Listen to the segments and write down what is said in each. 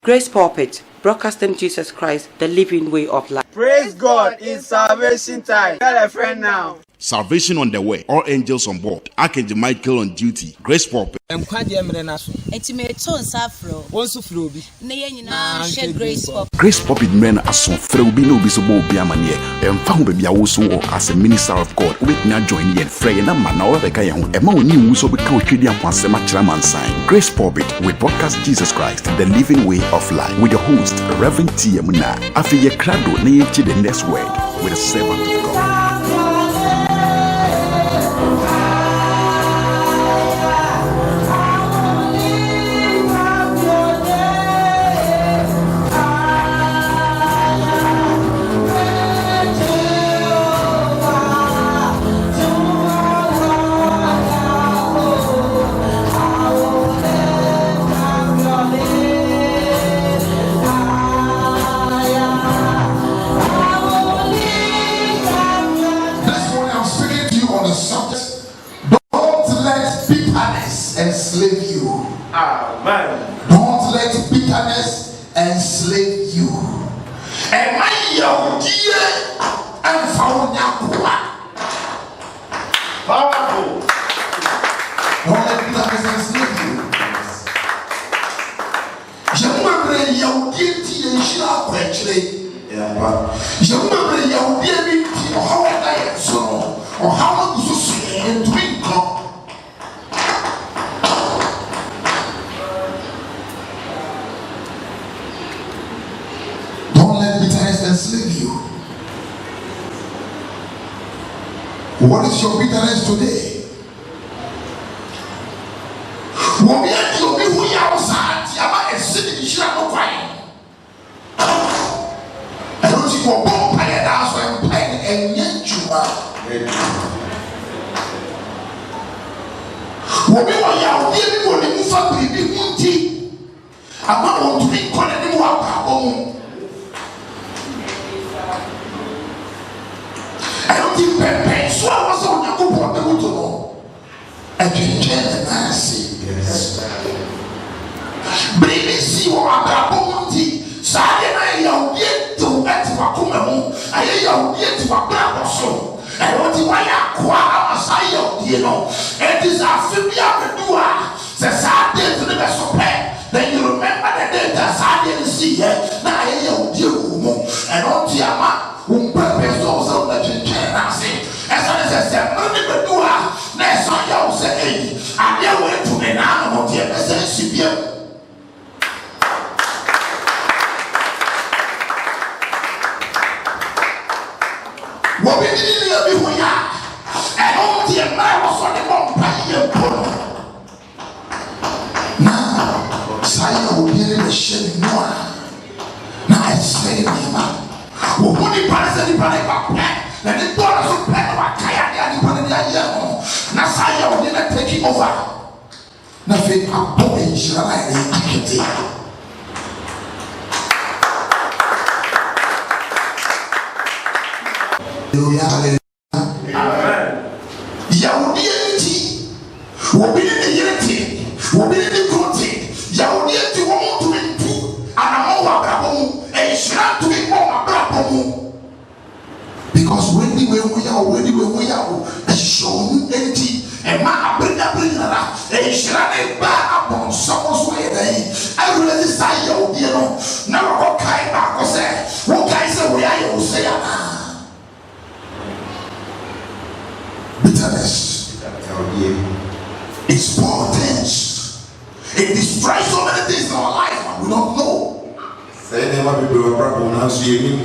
Grace Pulpit, broadcasting Jesus Christ, the living way of life. Praise God in salvation time. Tell a friend now. Salvation on the way. All angels on board. Archangel Michael on duty. Grace Pulpit. Grace Pulpit men are so free no be so bold biamanie. And found baby also as a minister of God. We now join yen frey and man or the guy who among new so we can treat them once a matchman sign. Grace Pulpit with broadcast Jesus Christ, the living way of life. With your host, Reverend T. Muna. After your crowd, near the next word with a servant of God. Enslave you. Amen. Don't let bitterness enslave you. And my young dear and found Powerful. Don't let bitterness enslave you. You remember your deity and shall actually. You remember your deity or how I am so or how long you see and drink. Enslave you. What is your bitterness today? I don't think we're born by it, that's why I'm playing and yet you are. What we want you to move up with the Munti. I'm not going to be calling you up. I don't think Pepe, so I was on a couple of people to know. And you can see. Yes. Baby, see what I'm about. Saturday night, you'll get to Etiwakuma. I hear you'll get to a brother so. I don't think why I acquire, you know. It is a familiar pedua. The Saturday to the best of pay. Then you remember the day that Saturday see it. Now I hear you'll deal with more. And on the amount. Purpose also that you can see. As long as I said, money but do I. Next on you say, hey, I never went to the animal of the SCP. What we did before ya, and all the man was on the bomb by your polo. Now, Saya will be in the shade more. Now I say, man. Who put the parents and the parents back? And the dollars of pen were tired and the parents are young. Nasaya will never take it over. Nothing a boy in Shirley. Amen. Yahudianity will be in the unity, will be in the content. Yahudianity won't do it too. And I'm over and Islam to be more. Because when we are shown empty and my bring that and Islam back upon someone's way. I really say, you know, never go kind back or say, what guys say we are you say, bitterness. It's portents. It destroys so many things in our life and we don't know. Say never people were pronounce you.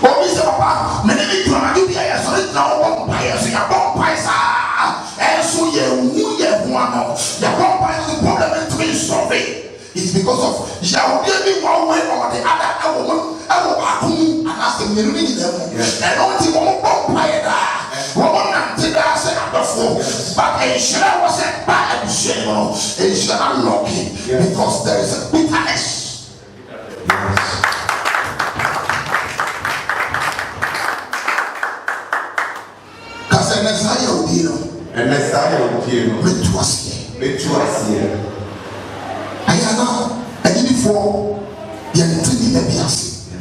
What is the papa? Many people are doing it. So it's now one buyer. So you're one buyer. And so you're one. The vampire is the problem to be solved. It's because of Yahweh one way or the other. I will and ask them to read them. And only one vampire. Woman until I said before. But a share was a bad shame. A share lucky because there is a bitterness. And Messiah will kill. Ayana, I didn't for for Yantini Medias.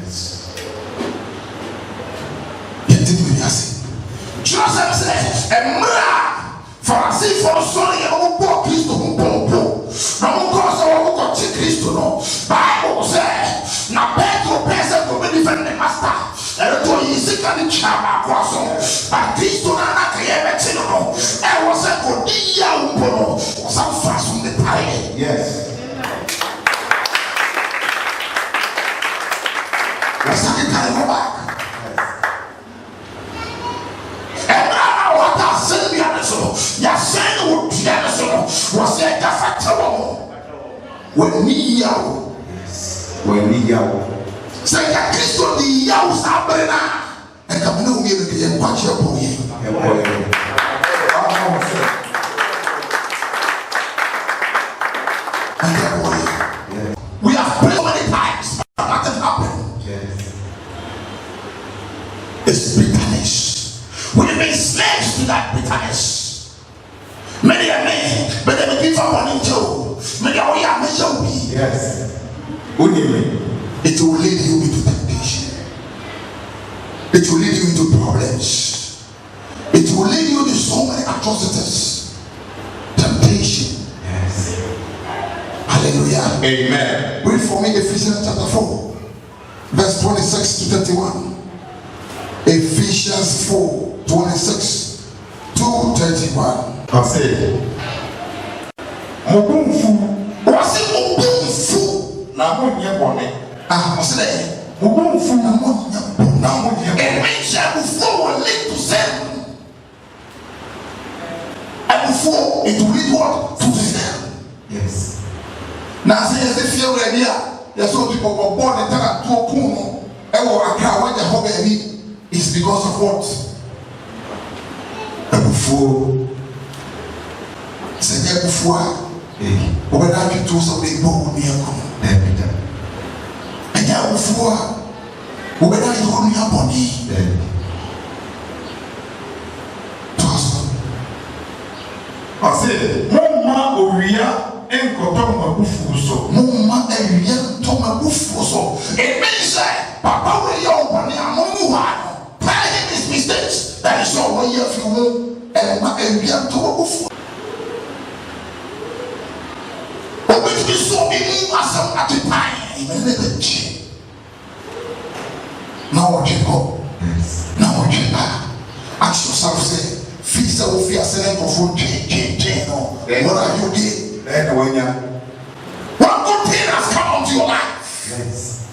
Yantini Medias. Joseph said, a man for a sea for Sonny and poor Christo who poor. No cause of what Christo no. Bible says, now Pedro Pesa to be defend the master. And to you sick and chama croissant. But Christo Nana Kayabetino. I was a good young boy. Some fast from the pie. Yes. The second time go back. And now what I said the other so, your son would be the so was a factor. When me yaw. When me yaw. Say that Christo the yaw sabrina. And come no me the watch your boy. We have prayed so many times, but nothing happened. Yes. It's bitterness. We've been slaves to that bitterness. Many a men, but they give up on it too. Many of you are miserable. Yes. What do you mean? It will lead you into temptation. It will lead you into problems. It will lead you to so many atrocities. Temptation. Yes. Hallelujah. Amen. Read for me Ephesians chapter 4, verse 26 to 31. Ephesians 4, 26 to 31. I say, Mubumfu. What's it Mubumfu? Na munye bone. What's it? Mubumfu Na munye. Na munye. It means that before will lead to sin. And before it will lead what? To sin. Yes. Now say as if you're ready. There's some people were born and turned to a pool. And what I can't wait to hold baby is because of what? And before say before when I get to something more near and now before when I go near body I said, Mama Oria and Cotoma Bufuso. Mama and Yen Toma Bufuso. It means that Papa will young money among one. Tell him his mistakes. That is all 1 year for you and Yen Toma Bufuso. Which is so many as at the time, even the chin. Now what you go? Now what you back? Ask yourself, say, Fisa will fear selling of food, what are you doing? What good thing has come onto your life? Yes.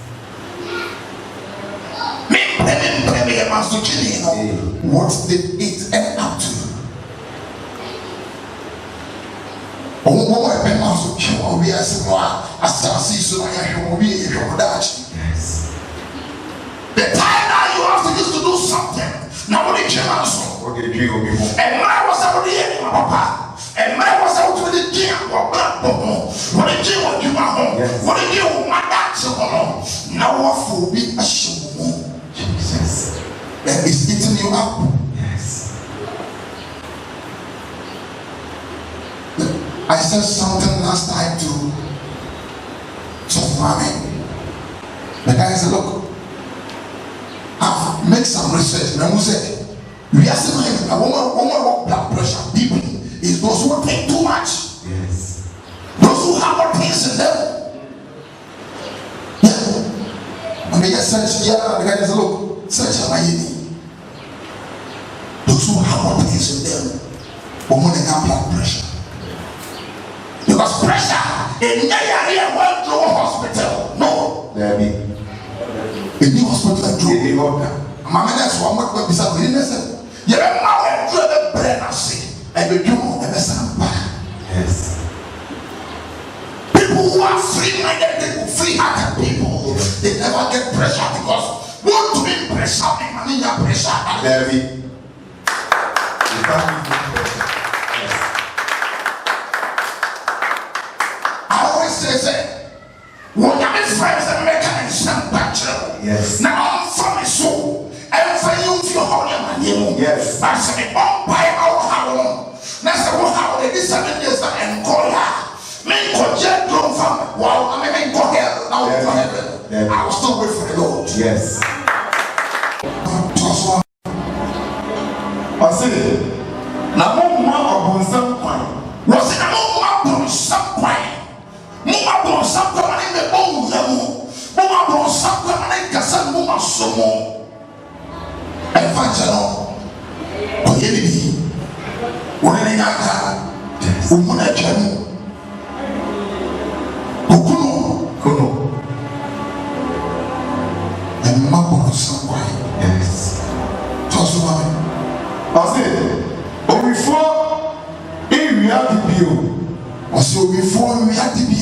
What did it end up to? Yes. The time now you have to use to do something. Now what did you answer? Okay, do you go before? And I was already in my papa. And I was out with the gym or black bone. What did you want you home? What did you want my doctor home? Now what for be a show? Jesus. That is eating you up. Yes. I said something last time to some mommy. The guy said, look, I've made some research. And I said, we are saying a woman with blood pressure, BP, is those who take too much. Yes. Those who have what things in them. Yeah. I mean, I search, yeah, the guy said, look, search my enemy. Those who have what things in them, women have blood pressure. Because pressure in Nigeria went to a hospital. No. There be. In the hospital I drove. Mama, that's what I'm going to say. You remember when you have a brain and see, and you do the best. Yes. People who are free-minded, people, free-hearted people, they never get pressure because want to be pressure, I mean, your pressure. There be. I always say, what are my friends that make an instant battle? Yes. Now I'm from a soul, and for you, if you're holding my name, Yes. I said, oh, by our power. That's the one how they did 7 years and call her. Men could jet from wow, I mean, go here. I will still wait for the Lord. Yes. I say, Namoma upon some point. Was it Namoma upon some point? Muma upon some point in the bone, Muma upon some point in Cassan Muma Somo. Evangelo, or enemy, one in Yaka, Umuna Jamu, Kuno, and Mapa some point. Yes. Toss one. Before in reality, Also, before we had to be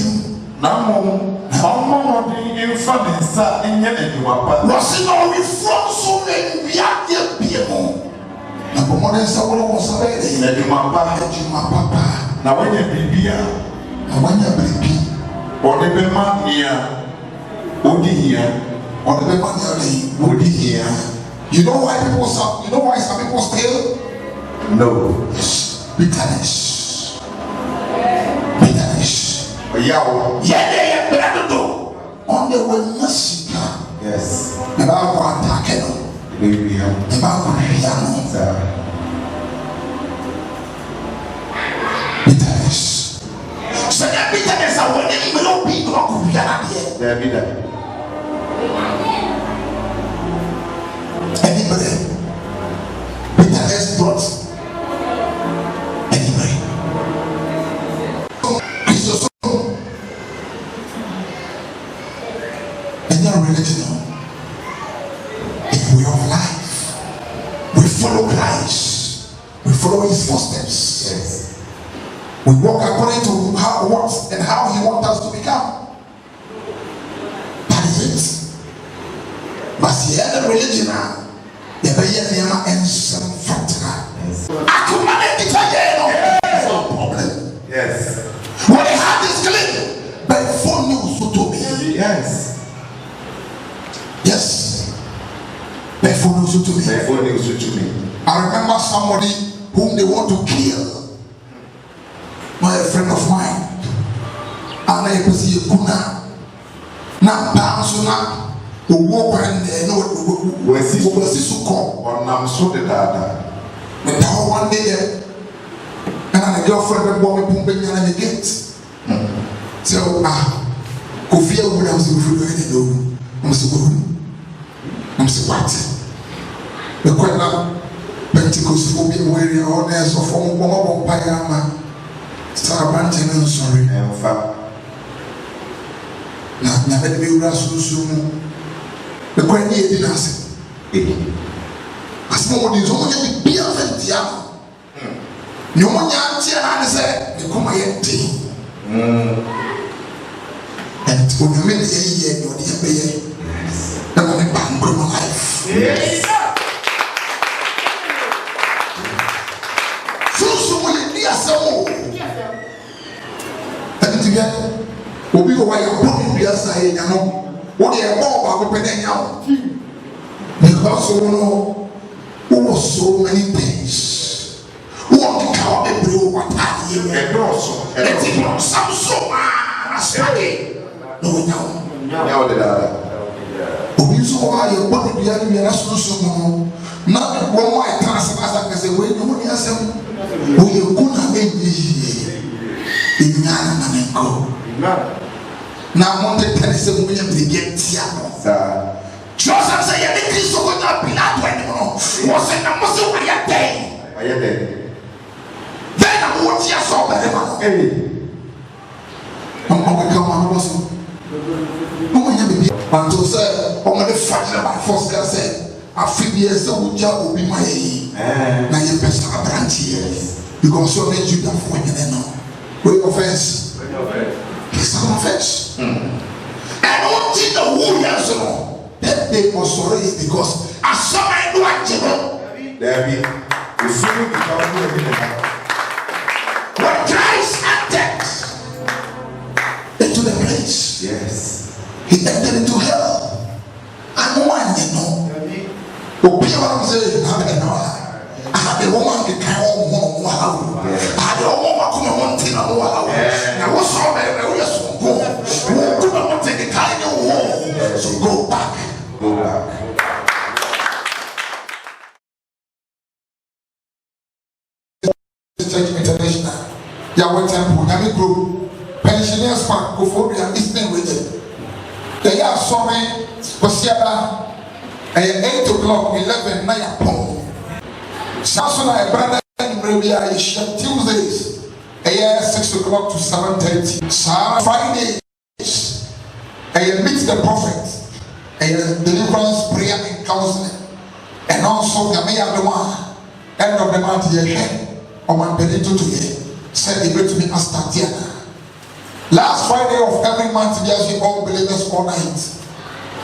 in France, and yet anyone. was it all before so many we had to be a home. Number one is a woman was a lady, and my papa. Now, when you be here, and when you're baby, or the man here, Odi here, or the money, Odi here. you know why people stop? You know why some people steal? No. Yes, bitterness. Bitterness. Yeah. Yeah, they are better though. On the way, Messiah. Yes. About one tackle. Maybe we have. About one piano. Bitterness. So that bitterness, I want any little people who are here. There be that. Anybody? Bitterness brought. Anybody? Jesus. And your religion. A way of life. We follow Christ. We follow his footsteps. Yes. We walk according to how what and how he wants us to become. That is it. But the other religion, the Bayaniama and some factor. I could manage it again. No problem. Yes. When the heart is clean, by phone news to me. Yes. Yes. By phone news to me. Therefore, news to me. I remember somebody whom they want to kill. My friend of mine. And I see a kuna. Now, Pansuna, who walk and no, Where is who come. or Nam so the data? But now one day, and a girlfriend and boy pumping in the gate. So, Kofi would have to do I'm so what? The Quella Pentecost will be wearing all this of one woman Payama. Sarabantine and sorry. And fact. Now, never be soon. The Quella didn't ask. As more is only be a Ventiano. No one yan said, the Comayet. And when you made a year, you're the year. And I'm back with my life. Yes. So when you be a soul. And together, we'll be away your body, be a say, you know, what you are more about opening because you know, who was so many things. Who want to count the blue water here? And also, Let's take on some so much. No, now the data. obi nso wɔ ayɛ bɔ ne bia ne biara soso no na wɔn a ɛka asɛm asa kɛse wei ne wɔn asɛm wɔyɛ ku na ɛnyɛ yie ɛnya na ne nkɔ na wɔn tete ne sɛ wɔn yɛ biribi atia no kyerɛ sɛ yɛde kristo kɔ na pilato anim no wɔsɛ na mo sɛ wɔyɛ dɛn dɛn na mo wɔte asɔ ɔbɛrima no ɔkeka wɔn ano bɔ so wɔn nyɛ biribi until say on the fight by force can say I feel yes so would will be my now your best branch here because so let you that for you know with offense it's an offense and what did the warriors know that they were sorry because I saw my blood you know there be we feel the when Christ entered into the place yes. He entered into hell. And one, you know, people say, I had the woman that came home. I had the woman come on thing. Now, what's all that? We are so good. We couldn't take the kind of war. Yawe Temple, Yami Group, Pensioners Park, Kofobia, Eastern Region. They are sorry, Bosiaba, 8 o'clock, 11, Naya Pong. Samsona, a brother in Arabia, is Tuesdays, 6 o'clock to 7:30. Fridays, meet the prophet, deliverance, prayer, and counseling. And also, Gamaya Duma, end of the month, or one Benito to ye, said he went to me as Tatiana. Last Friday of every month, we have all believers all night.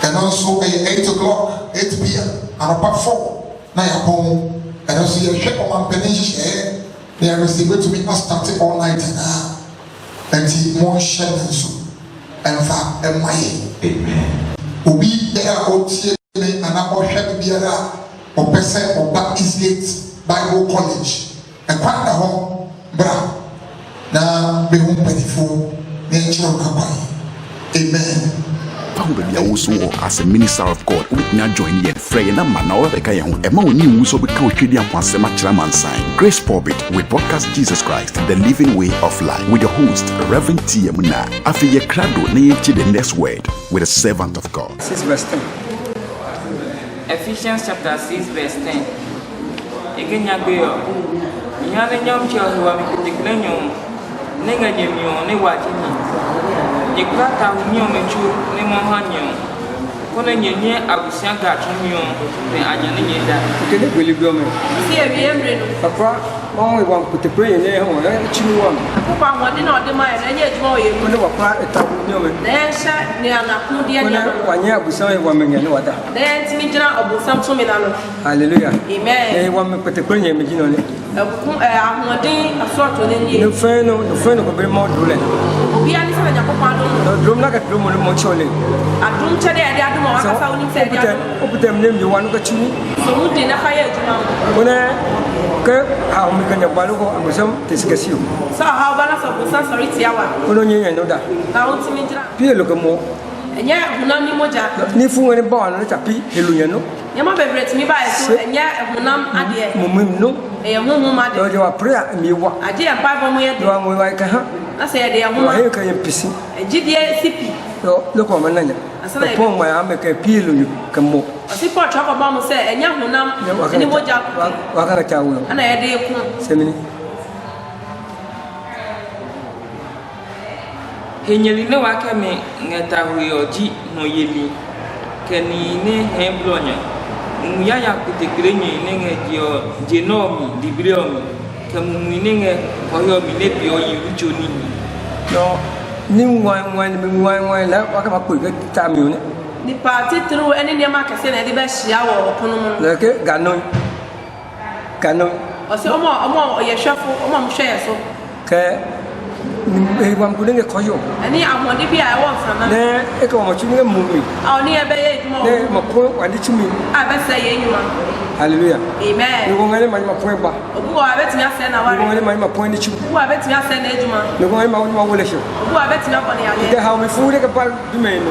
And also 8 o'clock, 8 p.m. and about 4, Naya home. And also, you check on one Benito, they are receiving to me as starting all night now. And he more shed and so. And for amen. Ubi there out here and about Shabby Biara or Pesa or Back Eastgate Bible College. And quite the home, bra. Now be home before nature of Hawaii. Amen. Baby also as a minister of God with me join yet Frey na mana the guy who ema oni wuso be ka otwedi ampasema chiraman sign Grace Pulpit with podcast Jesus Christ the living way of life with your host Reverend Tiamuna afi ye krado na ye the next word with a servant of God 6 verse 10 Ephesians chapter 6 verse 10 Again yago yana nyam che ohiwa mi particular nyom nenga nyemyo ne wajini Yekrata unyo mechu ne mohanyo kona nyenye abusia gachumyo ne anyane nyeda kene gweli biome si e biemre no papa won wan kutepre ne ho ya chinu won papa won na ode mai na nye adwuma oye kone wapa etabu nyome na sha ne anaku de kone wanya abusia wa menye ne wada na ntimi gina obusam to me na no hallelujah amen e wan me kutepre nye me gino ne ahoden asorto ne nie no feno ko be mo dole obi ani se na yakopan do drum na ka drum mo chole adum chede ade adum wa kasa woni se ade adum oputem nem de wanu ka chini so mu de na kaya aduma kone ke ha mi kan yabalu ko amusam tiskasiu so ha ba na so busan sorry tiawa kono nyenye no da na o timi gina pie lo ko mo enye hunam ni moja ni fu ngene ba no tapi helunya no nyama bebre timi ba eso enye hunam ade mumim no e huhum ade do wa prayer mi wa ade ya ba mo ye do wa mo wa ka ha na se ade ya wa huma he ka yempisi ejidie sipi lo ko mananya po mo ya me ka pie lo ka mo asi po chako ba mo se enye hunam ni moja wa ka ka wo ana ye de ku semini Henyeli ne wakame ngeta huyoji no yeli keni ne hemblonya Muyaya kutekrenye ne ngejio genomi libriomi kemu ne nge hoyo mi ne bio yirucho nini no ni mwan la wa ka ba ku ga ta mi ne ni parti tru eni ne ma kase na de ba hia wo opono mu la ke ganon o se omo ye hwefo omo mo hwe so ke ni wam ku ne ko yo ani amode bi a wo sana ne e ko mo chuni mu mi a oni e be ye dum o ne mo po wa di chumi a be se ye nyuma hallelujah amen ni ko ngale ma po ba obu wa betimi ase na ni ko ngale ware ma po ni chumi obu wa betimi ase na ejuma ni ko ngale ma wole sho obu wa betimi akoni ale de ha mi fu de ka pa du me no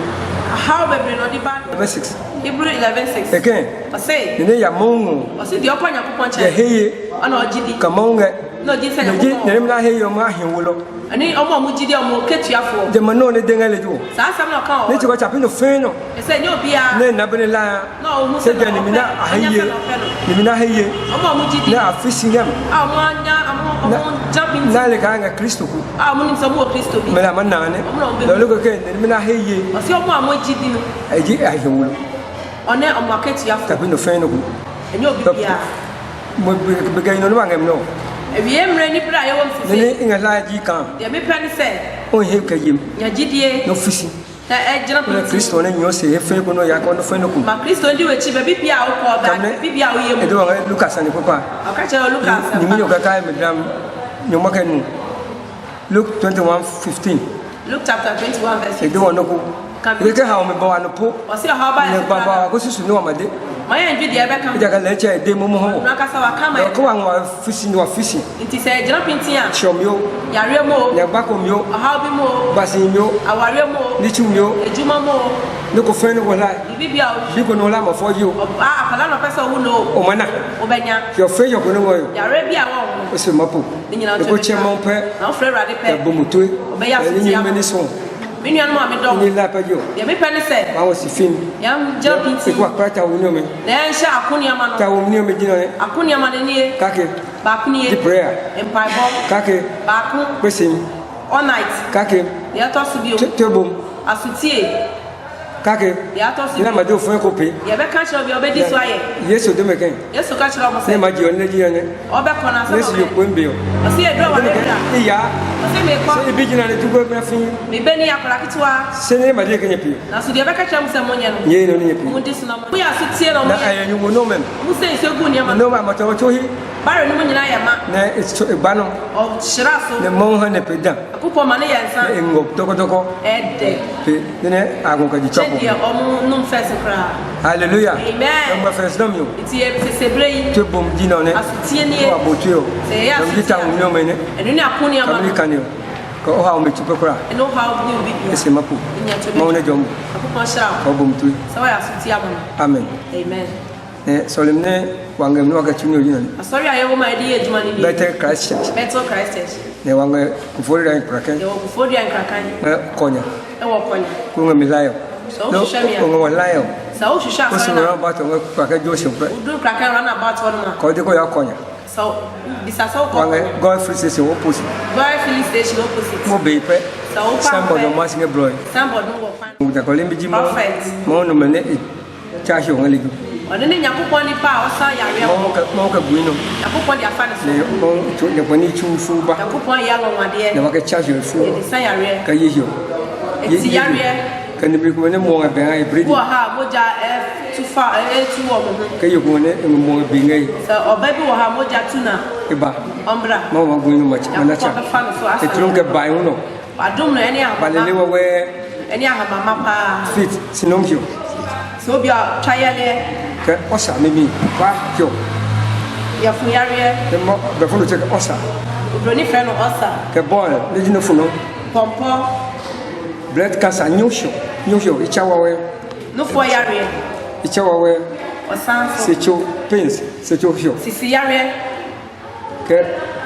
how bebre no di ba verse 6 Hebrew 11:6 again o se ni ya mongo o se di oponya kupon ya che heye ana ojidi ka mongo no di se ne ji ne na heye ma hewulo ani omo mu jidi omo ketuafo de ma no ne de ngale jo sa asam na ka o ne ti ko chapi no fe no ese nyo bia ne na bene la no o mu se de ni mina aheye ni mina heye omo mu jidi ne afisi ngam a mo anya omo jumping na le ka nga kristo ku a mo ni so mo Kristo bi me la manane lo lo ko ke ni mina heye o se omo amo jidi no eji ahewulo one omo ketuafo chapi no fe no ku enyo bia mo be ga no ma ngam no ewie mre ni bra ye wo ne mfisi inga la ji kan ye me pe ni se o he ka yim nya jidie no fisi na e jina ne kristo ne nyo se he fe ko no ya ko no fe no ku ma Kristo ndi we chi be bibia wo ko ba bibia wo ye e mu do Lucas ani papa o ka che Lucas ni mi yo ka kai me dam nyo ma kan Luke 21:15 Luke chapter 21 verse e do no ku e ke ha o me ba no po o se ha ba ne ya ba ba ko susu no ma de ma ya ndwi de be kam ja ka le che de mo mo ho na ka sa wa kama ko wa wa fisi no fisi nti se jina pinti a chomyo yare mo ne ba ko myo ha bi mo basi myo aware mo ni chumyo ejuma mo ne ko fɛn ne wala Bibi a bi ko no la ma fo yo akala no pesa wo no o mana obenya yo fe yo ko no yo yare bi a wo o se mapo e ko che mon pe na frère rade pe bo mutwe obeya ni meni so mi nua no ma me do ni la pa yo ye me pe ne se ba wo si fin yam jumping e ko akata wo no me na ensha akoni ama no ta wo ni me jina ne akoni ama ne nie kake ba akoni di prayer empire bomb kake ba akon pesin all night kake ya to su bi o tebom asutie kake ya to su ina ma do fun ko pe ye be ka chiro bi obedi so aye yesu de me ken yesu ka chiro mo ne se ma ji on ne ji ne obe kona so yesu yo ko mbe yo o se e do wa le da iya se me ko se bi jina ne tugo me fin me be ni akora kitwa se ne ma de ken pi na so de be ka chiro mo se mo nye no ye no ne pi mo di so na mo ya asutie no mo na ayen yu no men mo se se gu ni ama no ma to to hi bare ni mo nyina ya ma na it's to bano o shira so ne mo ha ne pedan akupo ma ne ya nsa e ngop toko ede pe ne agun ka di chopo chedia o mu num fese kra hallelujah amen ma fes nam yo ti e se sebrei te bom dina ne asutie ni wa botuo se ya nam di ta no men ne enu ni akoni ama kamri kanio ko o ha o me chupe kra eno how ni obi bi ese mapu mo ne jom akupo shira ko bom tu so ya asutie ama amen amen solemne wangem no ka chunyo yina sorry ayo ma di ejuma ni better Christ Church better Christ Church ne wange kufori ran kraken yo kufori an krakan konya e wo konya kunga milayo so o shemi kunga walayo so o shisha so so na ba to kraken jo shimpe udu krakan run about one ma ko de ko ya konya so bisa so ko wange God free station opposite very filling station opposite mo be pe so o pa somebody no mas ne bloy somebody no wo fan mo da ko lembi jimo perfect mo no mene cha shi on legu oni ni nyakopon ni pa o sa yare mo ka buino nyakopon dia fa ne so ne mo to de ko ni chu fu ba nyakopon ya lo wade ne wa ka cha shi fu e sa yare ka yi yo eti yare kan bi ko ne mo ga ben ai bredi wo ha moja tu fa tu wo mo ka yi ko ne mo bi ngai so oba bi wo ha moja tuna e ba ombra mo ma buino ma cha na cha e trum ke ba uno adum no eni ba le le we eni aha mama pa fit sinom yo so bia chayale ke osa mi kwa yo ya fu yare e mo be fo no che osa broni fe no osa ke boy le jino fu no pompo blood cancer nyosho i chawawe no fo yare i chawawe osanso se cho pains se cho yo sisi yare ke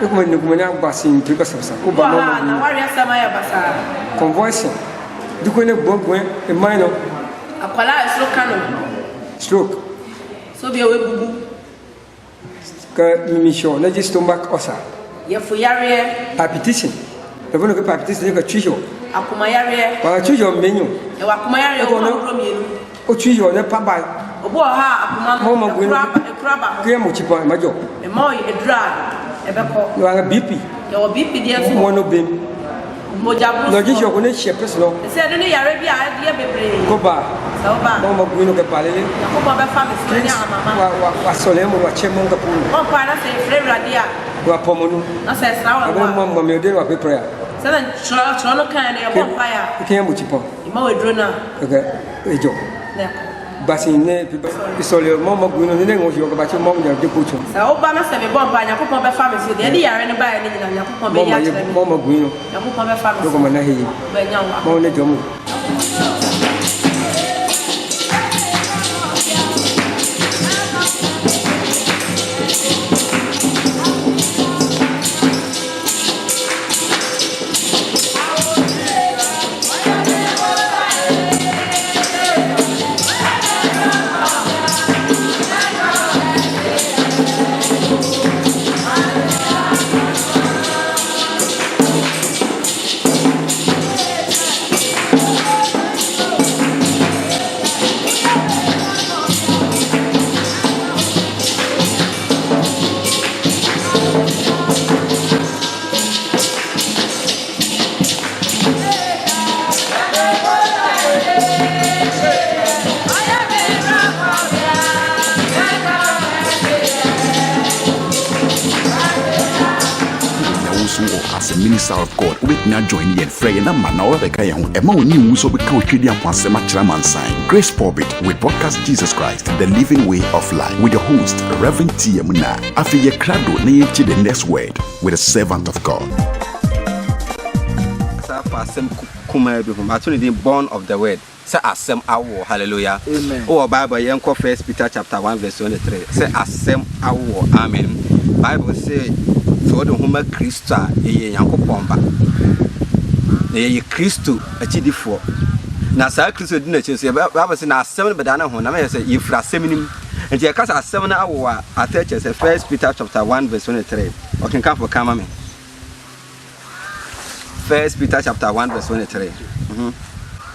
e ko ni ko na basin tri ka sa ko ba wa na mo wari asama ya basa convoying di ko ne gbogbo e minor akwala esro kanu stroke so bia we bubu ke mi sho na ji stomach osa ya fu yare palpitation e fo no ke palpitation ka chiyo akuma yare wa chiyo menyu e wa akuma yare o ro mielu o chiyo ne pa ba obo ha akuma mo ma gwen kraba ke mo chipa ma jo e mo e dra e be ko no nga bp ya wo bipi dia so mo no bem moja bru no ji jo ko ne shepe so se de ne yare bia dia bebre ko ba so ba mo ma gwen no ke palele ko ba be fa me so ni ama mama wa solemo wa chemo nga pu o pa na se frere radia wa pomonu na se sra abe wa mo me de wa pe prayer se na chro no kan ne bo pa ya ke mo chipa ima we dro na ke ejo ne basi ne isole mo ma gwen no ne ngo yo ka ba che mo nya de ko chu sa o ba na se me bo pa nya ko be fa me so de di yare ne ba ya ni nyina nya ko be ya chere mo ma gwen no nya ko be fa me ko ma na he be nya wa mo ne jomu as a minister of God we now join yen frey na ma na o be kan ho e ma oni wu so be kan twedi ampasema chiraman sign Grace Pulpit with broadcast Jesus Christ the living way of life with your host Reverend T.M. Na afi ye krado na ye chi the next word with a servant of God sa pasem kuma be ma to ni born of the word say asem awo. Hallelujah. Amen. Oh, Bible yenko 1 Peter chapter 1 verse 23. Say asem awo. Amen. Bible say so the huma Christa ye Yankopon ba. Ye Christo achidifo. Na sa Christo di na chinse Bible say na asem be da na ho na me say ye fra asem nim. Enti akasa asem na awo a atche say 1 Peter chapter 1 verse 23. Okay, come for come me. 1 Peter chapter 1 verse 23.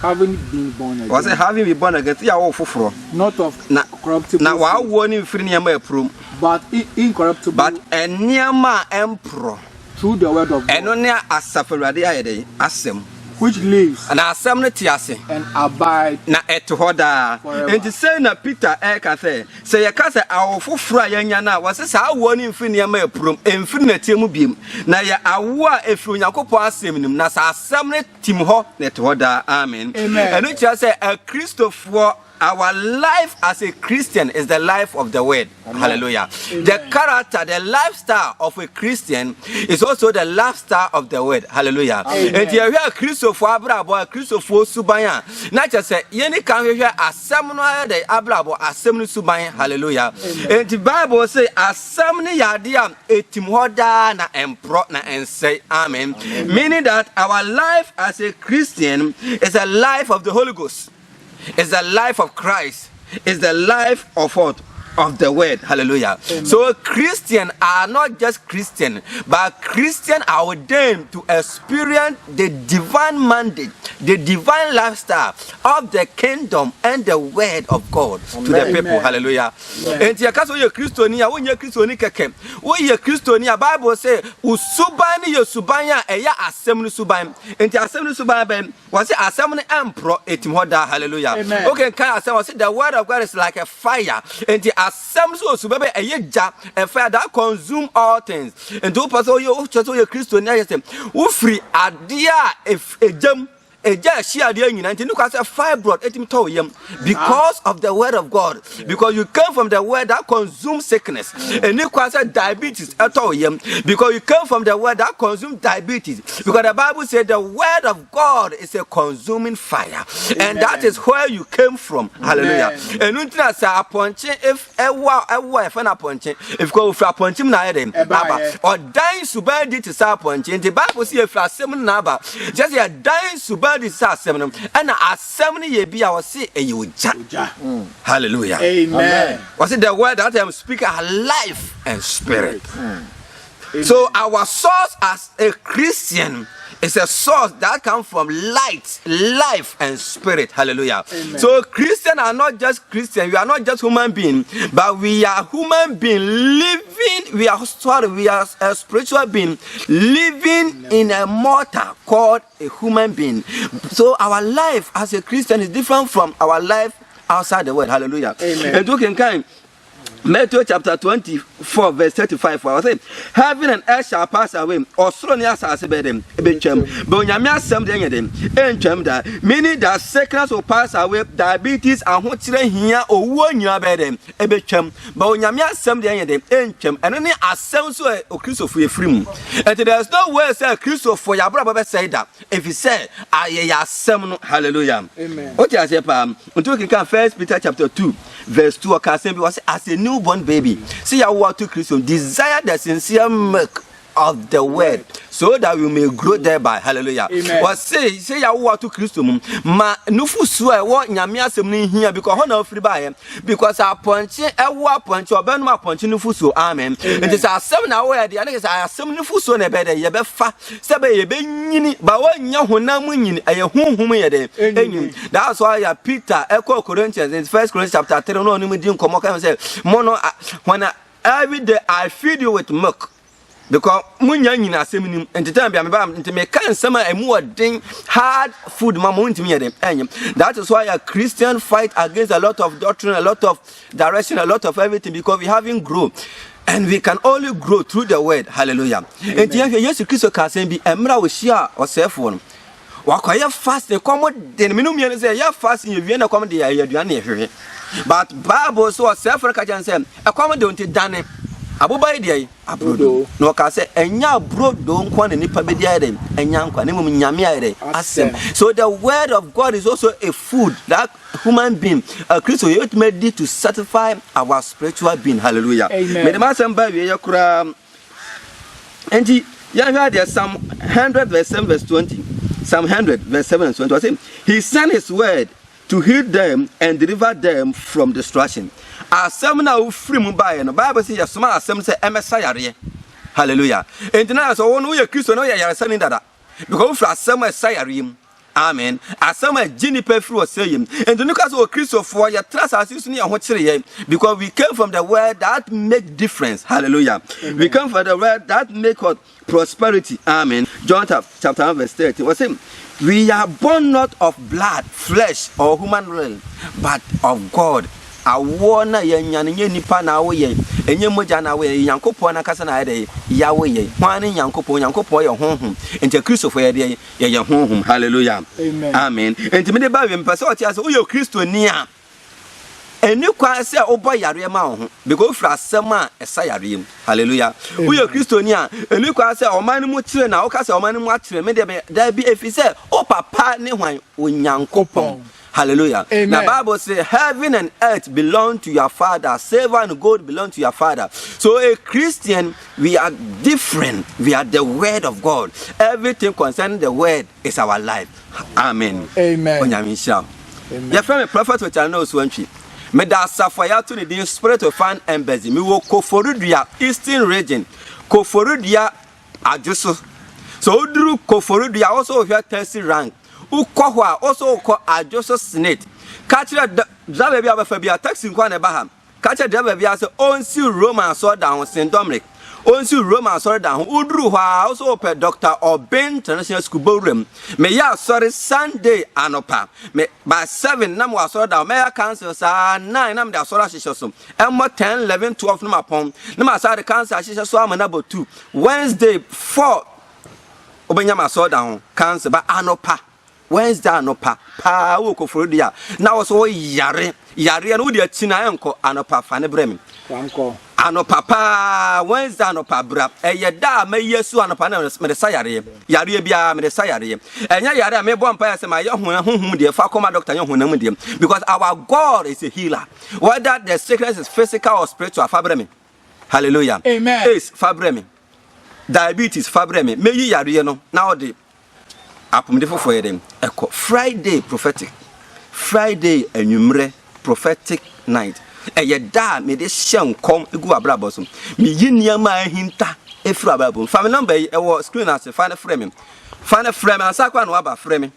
Having been born again. Was it having been born again? Ya wo foforo. Not of corruptible. Na wa wo ni mfiri niam aprum. But incorruptible. But eniama empro. Through the word of God. Eno ne asafurade ayede asem. Which lives. And asem ne tiase. And abide. Na etohoda. Enti say na Peter ka say ye ka say awo foforo ayanya na was say awo ni mfiri niam aprum. Emfiri na tiemu biem. Na ye awo a efiri Yakobon asem nim na sa asem ne tim ho na etohoda. Amen. Amen. Eno tia say a Christopher. Our life as a Christian is the life of the word. Amen. Hallelujah. Amen. The character, the lifestyle of a Christian is also the lifestyle of the word. Hallelujah. Amen. And you hear Christopher Abrabo, Christopher Subaya. Not just say, Yenny can hear a seminary de Abrabo, a seminary Subaya. Hallelujah. Amen. And the Bible say, a seminary yadia, a timhoda na empro na and say, Amen. Amen. Meaning that our life as a Christian is a life of the Holy Ghost. It's the life of Christ. It's the life of what? Of the word. Hallelujah. Amen. So Christians are not just Christian, but Christians are ordained to experience the divine mandate, the divine lifestyle of the kingdom and the word of God. Amen. To the people. Amen. Hallelujah. And you can say you're Christonia, when you're Christonia keke, when you're Christonia, Bible say usubani yo subanya eya assembly suban. And the assembly suban was it assembly emperor etimhoda. Hallelujah. Amen. Okay, can I say the word of God is like a fire, and the assembly so baby a fire that consume all things. And do pass you just your Christonia who free idea if a jam. A just share the union and you can say fibroid because of the word of God, because you come from the word that consumes sickness, and you can say diabetes at all because you come from the word that consumes diabetes, because the Bible said the word of God is a consuming fire. Amen. And that is where you came from. Amen. Hallelujah. And you can say if go for punching or dying subandi to sa punching the Bible says if seven naba just a dying subandi this assembly and assembly ye be our say a you. Hallelujah. Amen. Was it the word that I'm speaking life and spirit? So our source as a Christian is a source that comes from light, life, and spirit. Hallelujah. Amen. So Christians are not just Christians. We are not just human beings, but we are human beings living. We are a spiritual being living in a mortar called a human being. So our life as a Christian is different from our life outside the world. Hallelujah. Amen. And you can Matthew chapter 24 verse 35 I say heaven and earth shall pass away or slowly as I said them ebencham but nyame asem dey dem entwam da meaning that sickness will pass away, diabetes and hochire hia owu nyua be dem ebetwam but nyame asem dey dem entwam eno ne asem so okristofu efrim and there is no way say kristofu ya bra be say that if he say aye ya asem no. Hallelujah. Amen. What you say pam unto can 1 Peter chapter 2 verse 2 can was as a newborn baby. See how what to Christian desire the sincere milk of the word so that we may grow thereby. Hallelujah. What say ya what to Christian ma nufu so e wo nyame asem ni hia because ho na free by because a ponche e wo ponche obenu ma ponche nufu so. Amen. It is asem na wo de na asem nufu so na be de ye be fa se be ye be nyini ba wo nya honam nyini aye honhum ye de enyim. That's why Peter echo Corinthians in 1 Corinthians chapter 3 no nim din komo kan say mono when every day I feed you with milk because munya nyina asem nim entitan bia me ba me kan sama emu odin hard food mama untimi ye dem enyim. That is why a Christian fight against a lot of doctrine, a lot of direction, a lot of everything, because we haven't grown. And we can only grow through the word. Hallelujah. And yes, Christ can say be emra we share or self-one. Wakoya fast the common den minum yen say ya fast in you na come dey aduane ehwe. But Bible so self can say a common don't done. Aboba idea abrodo. No ka say enya abrodo nkwa na nipa be dia dem enya nkwa na mum nyame ayre asem. So the word of God is also a food that human being Christ will made to satisfy our spiritual being. Hallelujah. Me dem asem ba we yakura enti ya hear there Psalm 100 verse 7 verse 20. Psalm 100 verse 7 and 20 was saying he sent his word to heal them and deliver them from destruction. Asem na free mu bae no Bible say yasoma asem say emesayare. Hallelujah. And now so one we Christ no yare sani dada. Because for asem esayare. Amen. Asem jini pe free was saying. And the because of Christ for your trust as you near what because we came from the word that make difference. Hallelujah. Amen. We come from the word that make what prosperity. Amen. John chapter 1 verse 30 was saying we are born not of blood, flesh, or human will, but of God. Awona yenyanenye nipa na wo ye enye moja na wo ye yankopon na kasa na ade ya wo ye hwan yankopon ye honhom ente Kristo fo ye de ye honhom. Hallelujah. Amen. Ente me de ba we mpase o ti ase o ye Kristo ni a eni kwa se obo yare ma ho because fra asema esa yare. Hallelujah. O ye Kristo ni a eni kwa se o man mu kire na o ka se o man mu akire me de da bi efise o papa ne hwan o yankopon. Hallelujah. Amen. The Bible says heaven and earth belong to your father. Silver and gold belong to your father. So a Christian, we are different. We are the word of God. Everything concerning the word is our life. Amen. Amen. Amen. Your friend, prophet, which I know is one tree. Me da safaya to the spirit of fan embassy. Me wo Koforidua Eastern region. Koforidua ajuso. So Udru Koforidua also here 30 rank. Ukohwa also uko ajoso senate. Catcher driver bia bafabia taxi nkwa na baham. Catcher driver bia se onsi Roman so down St Dominic. Onsi Roman so down udru hwa also pe Dr. Oben International School Ballroom. Me ya sorry Sunday anopa. Me by 7 nam wa so down me ya cancel sa 9 nam da so ra hihye so. Emo 10 11 12 nam apon. Nam asa de cancel hihye so amanabo 2. Wednesday 4 obenya so down cancel ba anopa. Wednesday anopa pa wo Koforidua na wo so yare no de achina enko anopa fa ne brem wanko anopa pa Wednesday anopa bra eye da ma yesu anopa na me de sayare yare bia me de sayare enya yare me bo mpa se ma ye honhum de fa koma doctor ye honam de because our God is a healer whether the sickness is physical or spiritual fa brem. Hallelujah. Amen. Is fa brem diabetes fa brem me yi yare no na wo de apomdefo for them eko Friday prophetic Friday enwumre prophetic night eye da me de hye nkom egu abrabo so me yi niama ahinta efru abrabo family number e wo screen as final frame ansa kwa na waba frame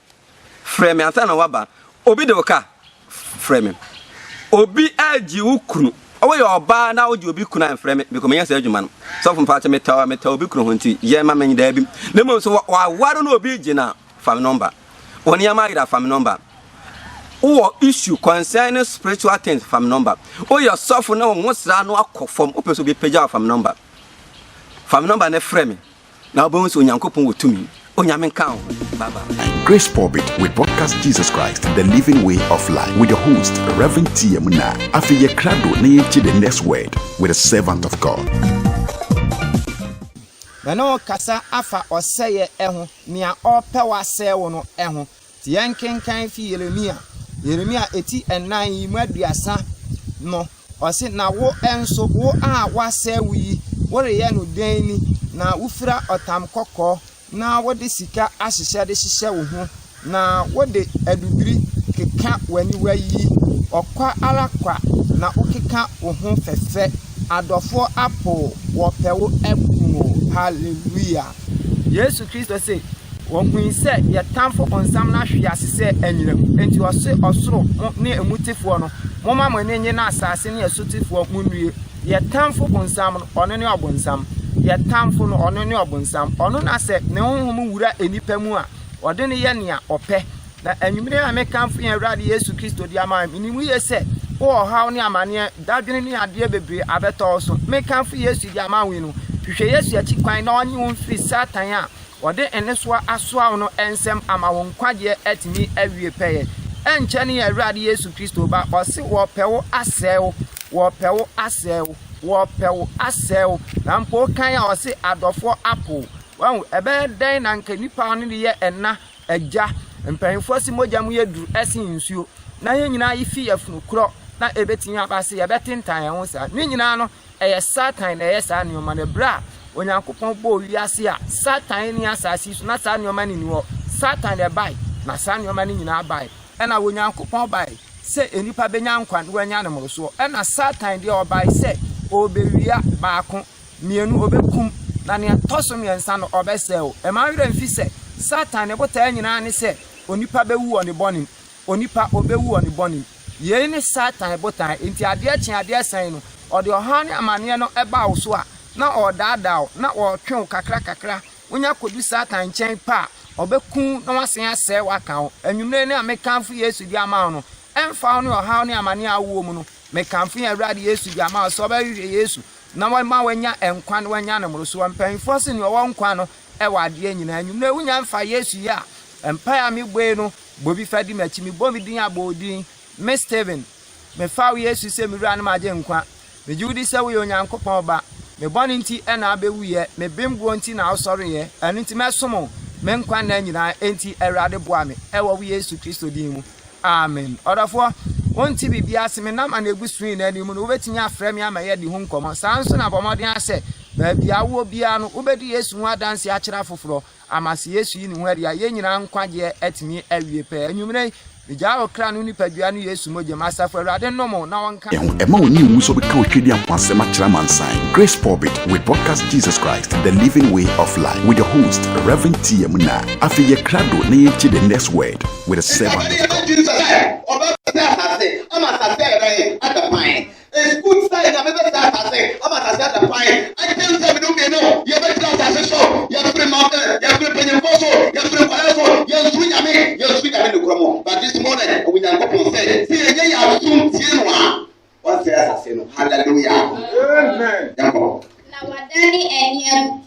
ansa na waba obi de oka frame obi aji ukunu owo yo oba na oji obi kuna frame because me yasa adwuma no so from part me taw obi kunu honti ye ma men da bi na mo so wa waro na obi gina family number when you marry that family number or issue concerning spiritual things family number or your suffer no wonsra no akofom opeso be pagya family number na frame na obo so nyankopon wotumi onyame kan baba. Grace Pulpit with podcast Jesus Christ, the living way of life, with your host Reverend T.M.Una. After your crowd, the next word with a servant of God. Beno kasa afa oseye eho nia ope wase wo no eho ti yenkenkan fi Yeremia eti enan yi maduasa no osi na wo enso wo a wase wi wo reye no denni na ufira otam kokko na wo de sika ahihye de hihye wo ho na wo de adubiri keka wani wayi okwa alakwa na ukeka wo ho fefe adofo apo wo pewo ebumo. Hallelujah. Yesu Kristo say won hu se ye tamfo onsam na hwe asese anyinam enti osoro ne emutifo no moma manenye na asase ne esotifo munue ye tamfo onsam no ono ne obonsam ye tamfo no ono ne obonsam ono na se ne honhom wura enipa mu a ode ne ye ne ope na anwumire a mekamfo ye Awurade Yesu Kristo di ama minimu ye se wo hawo ne amane dadwene ne ade bebre abeto so mekamfo Yesu di ama wi no hwehwe Yesu achi kwan na onye won firi Satan a ode enesoa asoa no ensem ama won kwaje atimi awie peye enche ne Awurade Yesu Kristo ba osi wo pewo asewo wo pewo asew na mpo kan a o se adofo apple wan ebe den na nka nipa no ye enna agya mpanfo si mogya mu ye duru esin nsuo na ye nyina ifi yafunu kro na ebetinya abase ye betentan ye ho sa ni nyina no eye satan na eye sa nioma na bra onyankopon bo wiase a satan ni asasi so na sa nioma ni wo satan de bai na sa nioma ni nyina bai ena onyankopon bai se enipa benya nkwan wanya ne mo so ena satan de obai se obewia baako mienu obekum na ne toso miensa no obesel e ma wire mfi se satan ne bota nyina ne se onipa bewu oni boni onipa obewu oni boni ye ne satan bota enti ade achi ade asan no ode ohane amane no eba wo so a na odadao na otwe kakra wonya kodu satan chen pa obekun na wasen ase waka wo anwumre ne amekanfo Yesu di ama no emfa no oha ne amane awo mu no mekanfo ya Awurade Yesu di ama so ba wiye Yesu na ma wanya enkwan wanya na moro so mpanfo se ne owo nkwan no e wade nyina anwumre wonya mfa Yesu ya empa ya megbe no bobi fadi machi mi bo mi din abodin me Steven me fa Yesu se mi wura na maje nkwa me judi se wo Onyankopon ba me boni nti e na abewuye me bembuo nti na osore ye anu nti mesomo me nkwa na nyina enti Awurade boa me e wo Yesu Kristo din mu amen odafo wonti bibia se me na ma na egu screen na nimu no wobetinya afre me ama ye di hu nkomo sanso na bomodin ase ba bia wo bia no ubedi Yesu hu adanse a kira foforo amase Yesu yi ni hu adia ye nyina nkwaje atimi awie pe anwumre Bijawo kra no nipadua no Yesu moje masafo Awurade nomo na wonka Emma oni wu so be ka otwedi ampase ma kira mansan Grace Pulpit we broadcast Jesus Christ the living way of life with your host Reverend T. Amuna afiye krado na ye the next word with a servant of God. It's good side na mebe start ase ama ta start the fine I tell them no me no you better start ase so you free mountain you free penyefoso you free kwaleso you swing ame no kromo but this morning we nyan go say see ye ya sum tie no a one say ase no hallelujah amen yako na wadani enia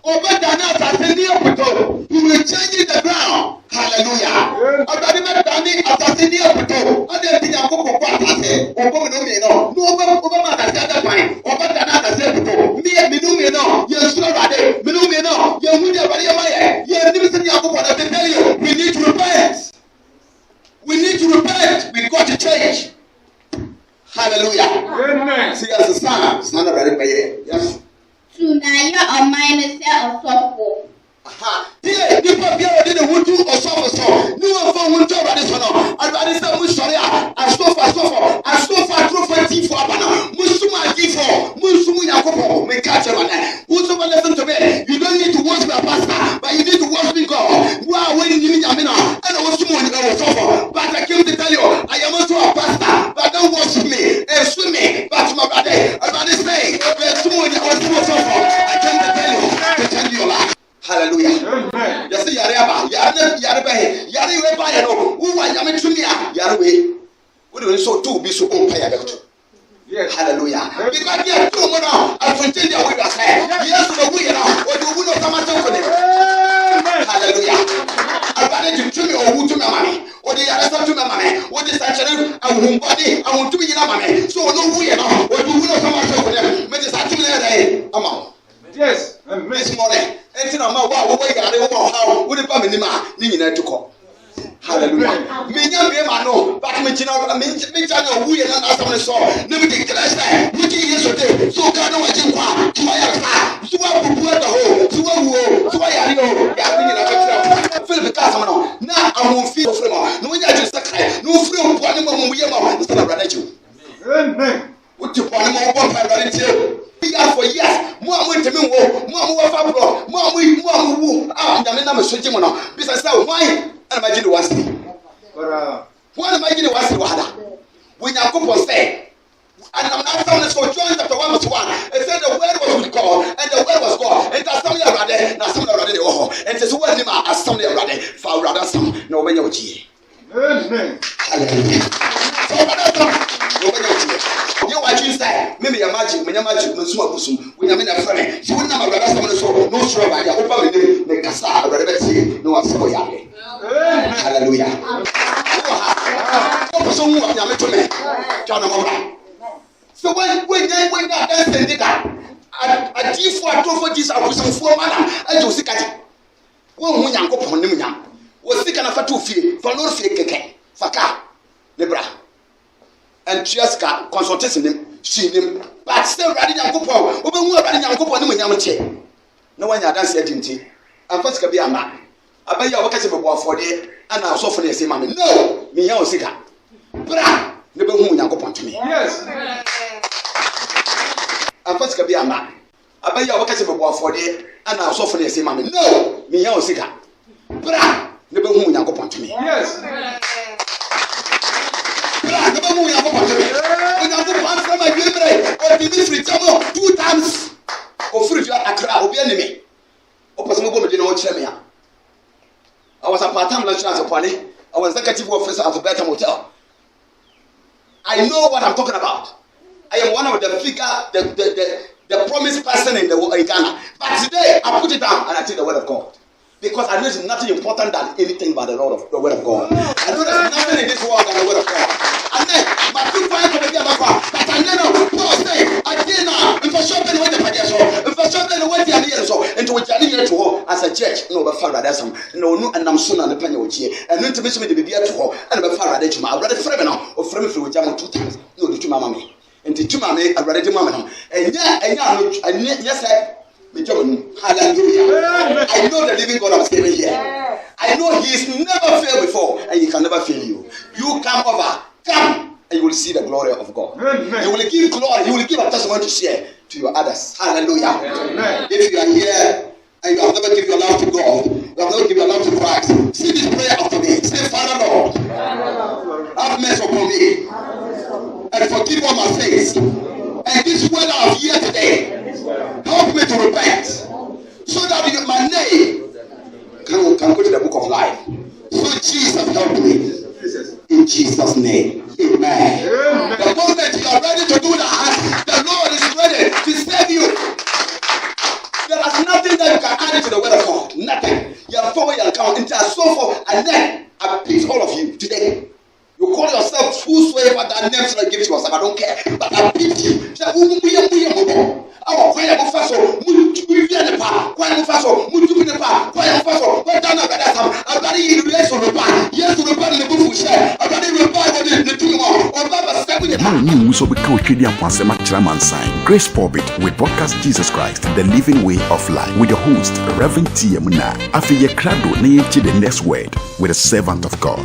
Obadana assassini oputo. You will change the ground. Hallelujah. Obadana dani assassini oputo. Ade ti ya koko kwa asase. Obo no me no. No obo ma asase ada fine. Obadana asase oputo. Me no me no. You sure rade. Me no me no. You hu de bari ya maye. You ni bi ya koko na tell you. We need to repent. We need to repent. We got to change. Hallelujah. Amen. See as a son. Son of Maye. Yes. Tunayo amaine se osofo. Aha. Die nipa bia odi ne hutu osofo so. Ni won fo hutu Awurade so no. Awurade se mu sori a asofo trofeti fo abana. Musuma gifo. Musumu Yakobo. Me catch Awurade. Whosoever listen to me, you don't need to worship a pastor, but you need to worship God. Wow, when you mean Amina, and Osumu osofo. But I came to tell you, I am also a pastor, but don't worship me and swim me. But my brother, Awurade say, I came to tell you life. Hallelujah. Amen. You see, yare we buy no. Who want yame tumia? Yare we. We do so too be so on fire. Yes. Hallelujah. Because you are too much now. I will change your way to say. Yes, we now. Or you will not come out of it. Hallelujah. I wanted to tell me or who to my money. Or the other to my money. What is actually a woman body? I want to be in a money. So no we now. Or you will not come out of it. But it's actually a amount. Yes. This morning. Enti na ma wa wo yare wo ha wo de pa menima ni nyina tuko hallelujah me nya be ma no but me china me chana wu ye na asam ne so ne me declare say we ki yeso de so ka na wa ji kwa to ya ka so wa bubu da ho so wa wo so wa yare o ya ni nyina ka Philip ka asam no na amon fi ofre ma no nya ji sakrai no ofre o po ne ma mo ye ma so na brada ji amen wo ti po ne ma wo pa brada ji for years, more to me, more fabro, more Yamina Masujimono. Besides, why? Imagine what's the what imagine what's the water? When Yakobo said, and I'm not telling so John chapter 1 verse 1, it said the word was with God, and the word was God, and that's something already, now something already, and it's what him as something already, for rather some, no when you're G. Amen. Hallelujah. So, no when you're G. You watch inside. Maybe your magic, when your magic, when you when you're in a friend, you wouldn't have a someone so no sure by your open make a star, but let's see, no one so young. Hallelujah. So, So when that send it a chief for a this I was some 4 man I do sick at one when you go upon them was sick and a fatu fee for no fake faka lebra and just got consultation them see them but still riding and couple over more riding and couple when you no one dance agency and first can be a man I bet you are catching a for the and I saw for the same man no me young sick bra never who you go to me yes and first can be a man I bet you are catching a for the and I saw for the same man no me young sick bra never who you go to me yes never who you go to me when I go on from my library or the free 2 times or free Accra or be enemy or person go to know I was a part-time lecturer as a party. I was executive officer at the Beacon Hotel. I know what I'm talking about. I am one of the figure, the promised person in Ghana. But today I put it down and I take the word of God. Because I know there's nothing important than anything but the word of God. I know there's nothing in this world than the word of God. And then my two friends come again about that I know God say again if I show them what they pay so if I show them what they are here so into which I need to ho as a church no but father that's some no and I'm soon on the penny here and then to be the baby to ho and the father that you my brother friend now or friend with jam 2 times no the two mama me and the two mama I brother mama and yes hallelujah. I know the living God I'm saving here. I know He is never failed before and He can never fail you. You come over, come, and you will see the glory of God. You will give glory, you will give a testimony to share to your others. Hallelujah. If you are here and you have never given your life to God, you have never given your life to Christ, say this prayer after me. Say, Father Lord, have mercy upon me and forgive all my sins. And this word I have here today, help me to repent so that my name can go to the book of life. So Jesus help me. In Jesus' name. Amen. The moment you are ready to do that, the Lord is ready to save you. There is nothing that you can add to the word of God. Nothing. You are forward your account into a sofa and then I please all of you today. You call yourself whosoever that name should I give to yourself. I don't care. But I beat you. Our prayer go first. We be the power. Choir go first. We do the power. Choir go first. What done about that? I got it. Yes, to reply. Yes, to reply. The book will share. I got it. Reply with the two more. Or Baba stepping it. Man, you so become Chidi and Pasema Chairman sign. Grace Pulpit with podcast Jesus Christ, the living way of life, with your host Reverend T. Muna. After your crowd, to the next word with a servant of God.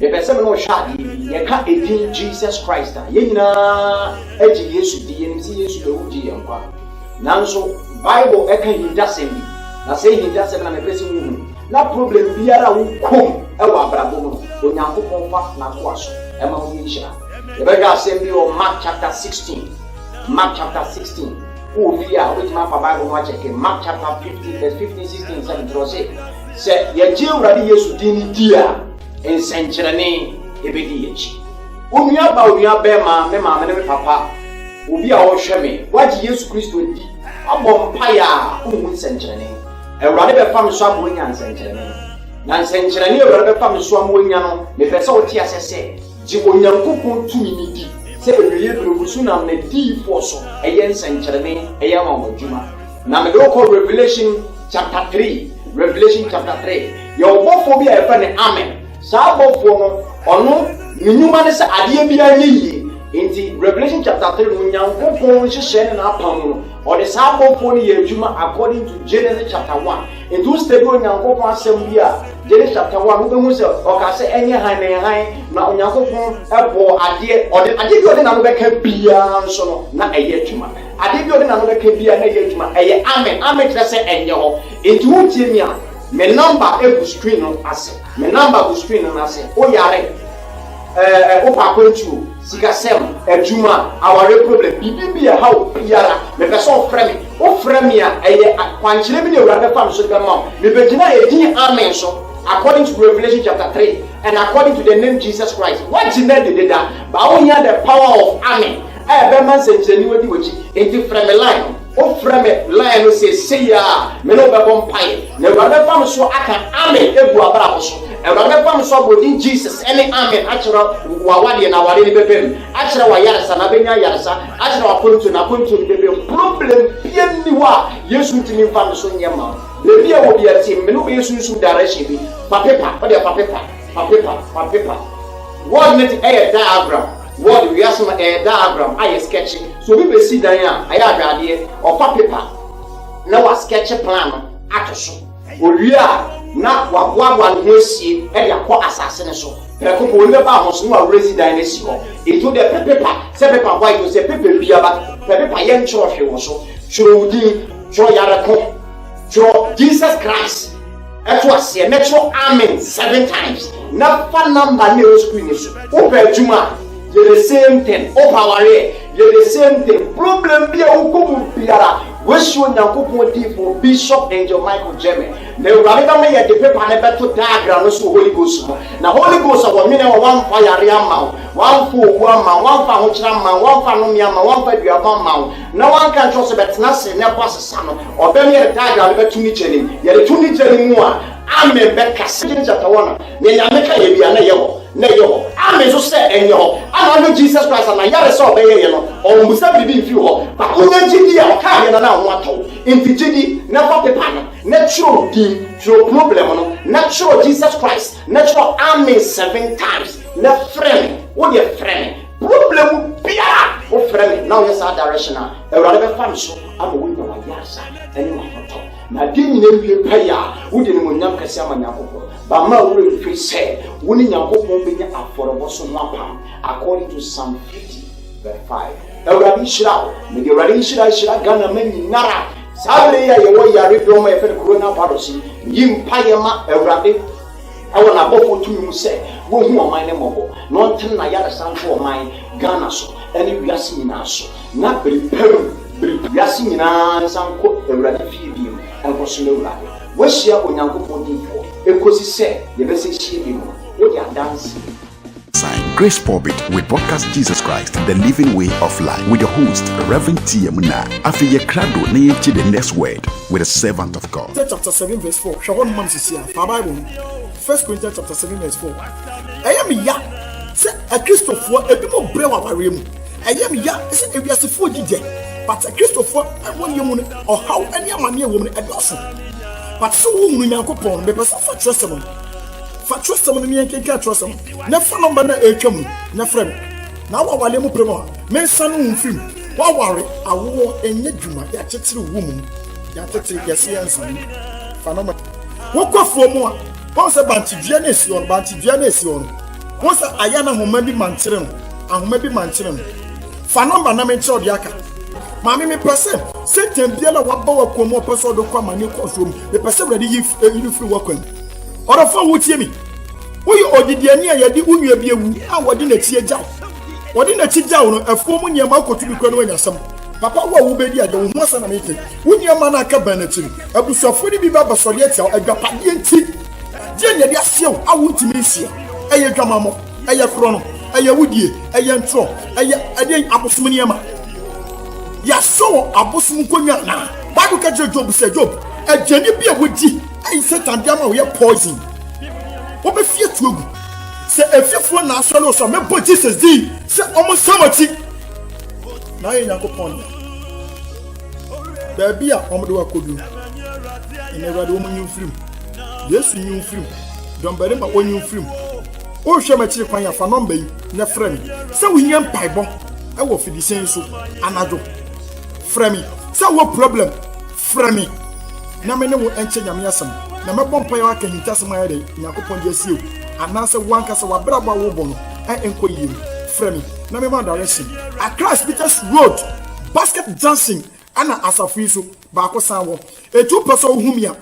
The person no shadi ye ka edin Jesus Christ ye nyina eji Yesu di ye nti Yesu be wuji ye nkwa nanso Bible e kan hidasem bi na say hidasem na me pese wu na problem biara wo kom e wa brabo no onyankopon fa na ko aso e ma wo yishira e be ga asem bi o Mark chapter 16 who be a which ma Bible no check Mark chapter 15 verse 15 16 17 say ye je urade Yesu di ni dia in Sanctuary, Ebedi. Umia ba umia bema, me mama ne papa. Ubi a osheme. What Jesus Christ will do? Abom paya, Sanctuary. A rather be family swap wing and Sanctuary. Nan Sanctuary, a rather family swap wing, the vessel Tias say, Jiwoyan Kuku to me. Say, we soon on the D force, a yen Sanctuary, a yama Juma. Now, the local Revelation chapter 3. Revelation chapter 3. Your homophobia, a friend, amen. Sabo for ono nyuma ne se ade bia yiyi enti Revelation chapter 3 no nyankopon hyehyɛ na apam no or the sabo for ne yadwuma according to Genesis chapter 1 into stable nyankopon asɛm bia Genesis chapter 1 wo behu se o ka se enye han na nyankopon ɛbɔ ade or the ade bi o de na no bɛka bia nso no na ɛyɛ adwuma ade bi o de na no bɛka bia na ɛyɛ adwuma ɛyɛ amen kyerɛ se ɛnyɛ hɔ enti wo tie mi a me number egu screen no ase me number egu screen no ase o yare o pa kwentu sika sem adwuma aware problem bibi a how biara me person frɛ me a eye kwankyere bi ne urade fam so bema me begina edin amen so according to Revelation chapter 3 and according to the name Jesus Christ what did they do that but only the power of amen be man say wadi wachi enti frɛ me line o frame line say ya me no be bon pai na urade fam so aka amen ebu abra so Ewurade fam so abodin Jesus any amen achira wa wade na wade ni bebem achira wa yaresa na benya yaresa achira wa pontu na pontu ni bebem problem bien ni wa Yesu ntimi fam so nyema le bia wo bia tim me no be Yesu su direction bi papepa o de papepa what net diagram what we ask diagram I sketch so we be see dan ya aya adwade o papepa na wa sketch plan atoso oria na wabwa nhosie e de akọ asase ne so preko bo le ba ho so wa resident ne si ho eto de paper se paper white se paper bia ba paper yen chro hwe wo so chro udi chro yara ko chro Jesus Christ eto ase me chro amen 7 times na fa number ne o screen ne so o ba juma you the same thing o power you the same thing problem bia o ko biara wish you Nyankopon di for Bishop Angel Michael Jeme. Na urade ka me ye de paper na beto diagram no so Holy Ghost mo. Na Holy Ghost of me na one fire ama, one fo ogu ama, one fa ho kira ama, one fa no mi ama, one fa duaba ama. Na one kan trust bet na se na boss sano. Obem ye diagram beto ni cheni. Ye de tuni cheni mu a amen be kase chapter 1. Ne nyame ka ye bia na ye ho. Na ye ho. Amen so say enye ho. Ana no Jesus Christ na yare so obeye ye no. O musa bibi mfi ho. Ba onye jidi ya o ka ye na wato infijidi na papepa natural di your problem no natural Jesus Christ natural amen 7 times na friend what your friend problem bia o friend now yes our directional Ewurade be fam so am we no yasa eni ma foto na din ni wie paya wo de ni monyam kase ama Nyankopon ba ma wo refi say wo ni Nyankopon be nya aforobo so no apam according to Psalm 50 verse 5 Ewurade shira me de Ewurade shira Ghana mani nara sabre ya ye wo yare bi o ma efe corona virus yim payema Ewurade awo na bofo tumi mu se wo hu o man ne mobo no nten na yare sanfo o man Ghana so ene wiase nyina so na bripem wiase nyina sanko Ewurade fie bi enko so na Ewurade wo hia Onyankopon difo ekosi se ye be se hie bi mo wo ya dance Sign Grace Pulpit with Broadcast Jesus Christ, the living way of life, with your host, Reverend T. Muna. After your crowd, to the next word with a servant of God. Chapter 7, verse 4. Shawon man is here. Bible. 1 Corinthians chapter 7, verse 4. I am ya. Say a Christopher, a bit more brave of a rim. I am ya. Say a bias for DJ. But a Christopher, I want your money or how any man woman at Dawson. But so woman, Uncle Pond, the person for trust them. Trust them me and can't trust them. Never number na come, na friend. Now I will prema. Men son film. Why worry? I war in Yeduma, ya chetri woman. Ya chetri Yasian. Phanoma. What go for more? Once a banty Genesis once a Ayana who may be manchrim, and maybe manchrim. Phanoma na mention Yaka. Mammy me person. Satan Biela what bow come more person to come and you consume. The person ready if you free working. Ora fa wo tie mi wo ye odidiani a yedi unua bi ewu a wodi na tie gyaw wodi na tie gyaw no afo mu niam akotu bi kro no anyasam papa wo wo bedi ade wo ho asa na meke wo niam na aka ban na tie abusuafo ni bi ba basole atia adwapade enti die ne de asew a wo ntimi nsia eye dwamamo eye kro no eye wudie eye ntro eye ade abosom niam ya so abosom konwa na ba ko ka Job se Job agani bi a wodi I Satan diama we poison. What be fear to go? Say a fearful na swallow some me Jesus di. Say almost somebody. Na ye Yakopon. Baby a omodo akodu. Ine do mu film. Yes new film. Don bere ma onyu film. O hwe ma chiri kwan ya fa number yi na frame. Say we nyam paibo. E wo fidi sen so anado. Frame. Say what problem? Frame. Na me ne wo enche nyame asem na me bompa ya aka hinta asem ayede Yakopon je siu anase wanka se wabraba wo bono enko yim frame na me man direction across Peters Road basket dancing ana asafu so ba ko san wo etu person humia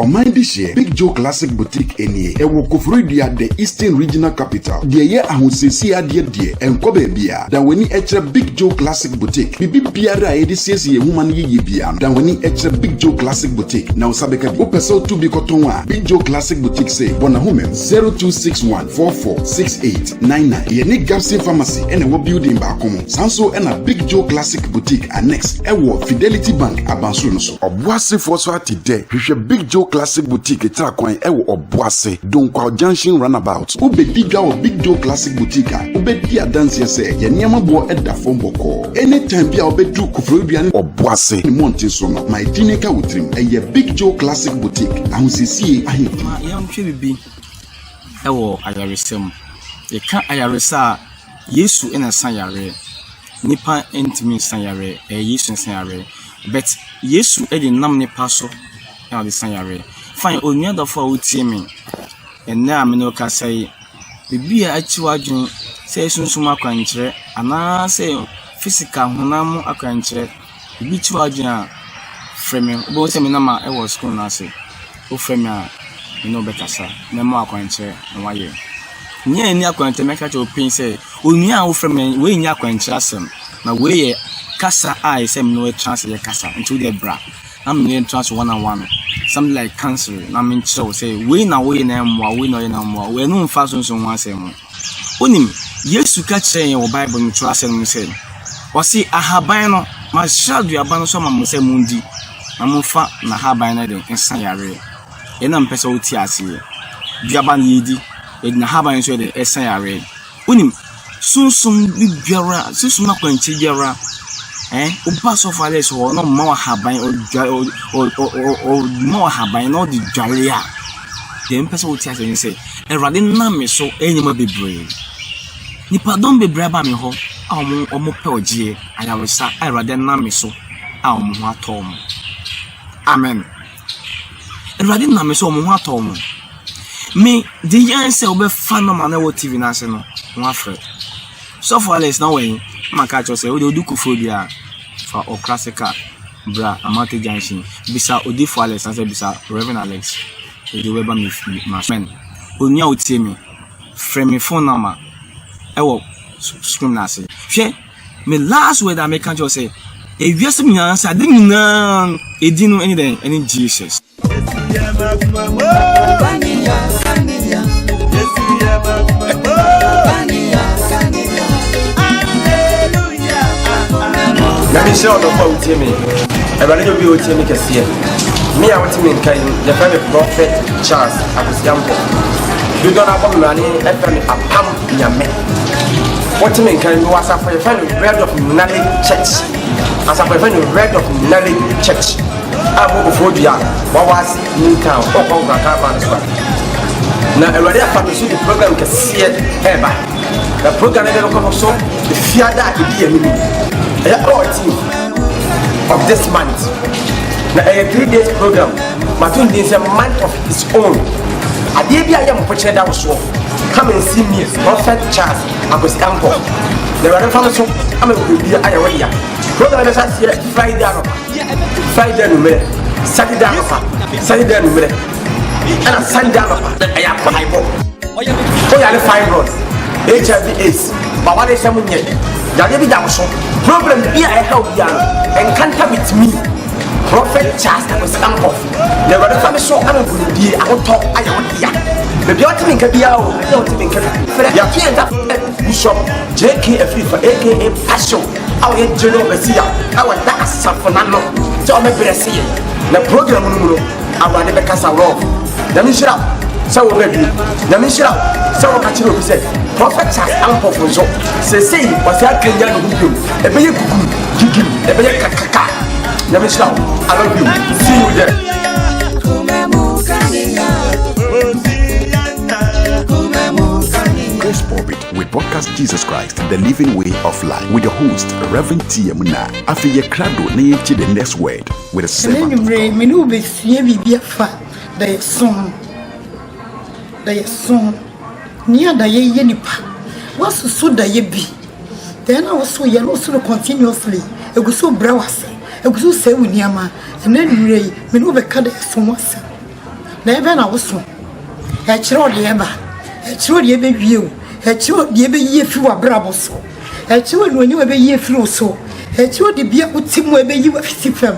Oman this year, Big Joe Classic Boutique enie. Ewo Kofrodia the Eastern Regional Capital. Die ye ahosesi adie die. Enkobe bia. Da weni etre Big Joe Classic Boutique. Bibi biara edi sesi ye human ye bia. Da weni etre Big Joe Classic Boutique. Na usabeka o pese to bi kotonwa. Big Joe Classic Boutique say bona home 0261446899. Ye ni Gapsin Pharmacy ene wo building ba komo. Sanso ena Big Joe Classic Boutique annex ewo Fidelity Bank abansoro no so. Obuase for so atide. Hwehwe Big Joe Classic Boutique tra kwan ewo Obuase Donkwa Junction Runabout. Ubedidwa o Big Joe Classic Boutique a ubedi adanse se ye niam bo eda fom boko. Anytime bia obedu Kofrodua ni Obuase ni monte so no. My dineka wutrim eye Big Joe Classic Boutique. Ahosisi ahedi. Yam hwe bibi ewo ayaresem. Ye ka ayaresa Yesu ena san yare. Nipa entimi san yare, Yesu san yare. But Yesu e de nam nipa so e de san yare. Fine onua da fo utie me. Enna me no ka sai bibia achiwa dwun sai sunsun akwankyere ana sai physical honam akwankyere bibi chiwa dwun a frame bo se me na ma e wo school na sai o frame a me no bekasa me mo akwankyere na waye nya ni akwankyere me ka che opin sai onua a wo frame we nya akwankyere asem na we ye kasa I say me no translate kasa into the bra I'm going to transfer one-on-one. Something like cancer. I mean, so say, we now we na more, we know no more. We no fashion so one say more. Onim, yes, you catch saying your Bible in trust and say, or see, I have by no, my child, you abandon some say mundi. I'm fat, na have by no in Sayare. And I'm peso tiasi. Jaban yidi, and na have by so the Sayare. Onim, soon be biara, soon not going to jara. Upass of Alice or no more habai or more habai, no the jalia. The empress will tell you say, a radin name so any more be brave. Nipa don't be brave by me ho, or more pelgie, I have a sa, I rather name so, our more tom. Amen. A radin name so more tom. Me, the answer will be fun no man TV national, one friend. So for Alice, no way, my catch say, we do Kofrodia. For o classical bra amate junction bisa odi for Alex and say bisa Reverend Alex e dey weba me man onya otie me frame me phone number e wo screen na say hwe me last word I make can just say e wiase me answer ade nyina e di no any Jesus Let me show the phone to me. I want to be with me because here. Me, I want to mean the family prophet Charles Abusiampo. You don't have money, I found a pump in your man. What you mean can you ask for a family bread of knowledge church? As a family bread of knowledge church. I will go for the what was in town or over Caravan. Now, I already have to see the program can see it ever. The program is also the fear that it be a minute. Of this month. Now a 3 days program. Matun is a month of its own. I did I am putting that was come and see me, Prophet Charles Abusiampo. There are no so I'm a good year. I away. Program is here Friday, Saturday, and a Sunday. I am Bible. Oh, you are the fibroids, HIV/AIDS, but what is happening yet? David Damson, problem here I help young, encounter with me. Prophet Charles Abusiampo. Never the family so I'm going to be out talk. I want ya. The beauty can be out, I don't think you can't have Bishop J.K. Afrifa, aka Passion. Our general Messiah, our that's Safonano. So I'm a blessing. The program, I want to make us a rock. Let me shut up. So maybe, let me shut up. So what you said. Prophet Charles Ampo Fonzo say was that Kenyan who a baby cuckoo, a baby kaka. Let me stop. I love you. See you there. Grace Pulpit, we broadcast Jesus Christ, the living way of life, with your host, Reverend T. Muna. After your crowd, name to the next word with a servant of God. Near the ye nipa was so da ye be. Then I was so yellow so continuously. It was so browse. It was so say with Yama, and then Ray, when we cut it from us. na ebe na woso e kire ode eba e kire ode ebe wie o e kire ode ebe yie fi wa brabo so e kire ode oni ebe yie fi so e kire ode bia utimu ebe yi wa fiti fam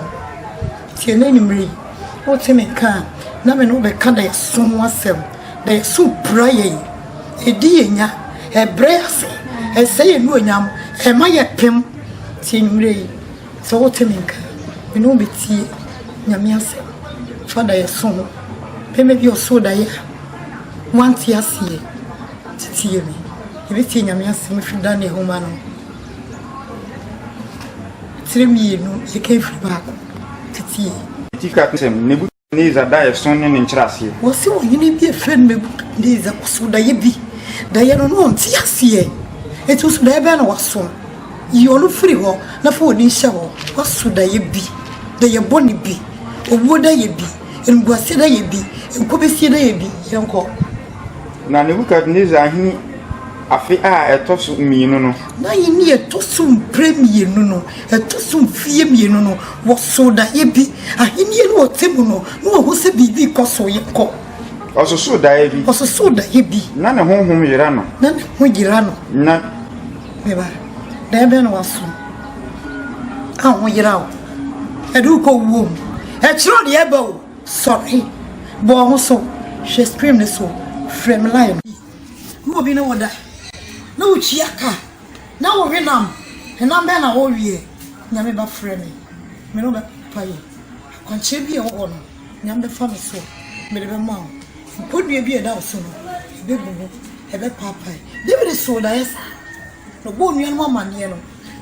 tie na nimri o te me ka na me no be ka da so mo asem da so prayer e di enya e brese e say no nyam e ma ye pem tie nimri so o te me ka me no be tie nyame asem fada ye so peme bi o so da ye wanti asie titie me e be tie nyame asem fi da ne homa no tire mi no e ke fi ba titie tika ksem nebu niza da ye son ne nchirase wo se wo yini bi fen me niza ko so da ye bi da ye no no ti asie e to so da ye be na waso yo no free ho na fo ni hye ho waso da ye bi da ye boni bi owo da ye bi ngwase da ye bi nkobesi da ye bi yenko na Nebukadnezar hi afi a etoso mienu no na yini etoso premienu no etoso fie mienu no wo so da ye bi ahini no otemu no wo se bibi koso ye ko ososo da ye bi ososo da ye bi na ne honhom yira no na ne ho yira no na beba da be no waso a ho yira o edu ko wo e chiro de eba o sorry bo ho so she scream ne so frame line mo bi na woda na uchi aka na wo renam enam be na wo wie nyame ba frame me no ba pai kwanche bi e wo no nyame fa me so me de be ma podua bi e da so no be bubu e be papai David so da yes no bo nua no amane no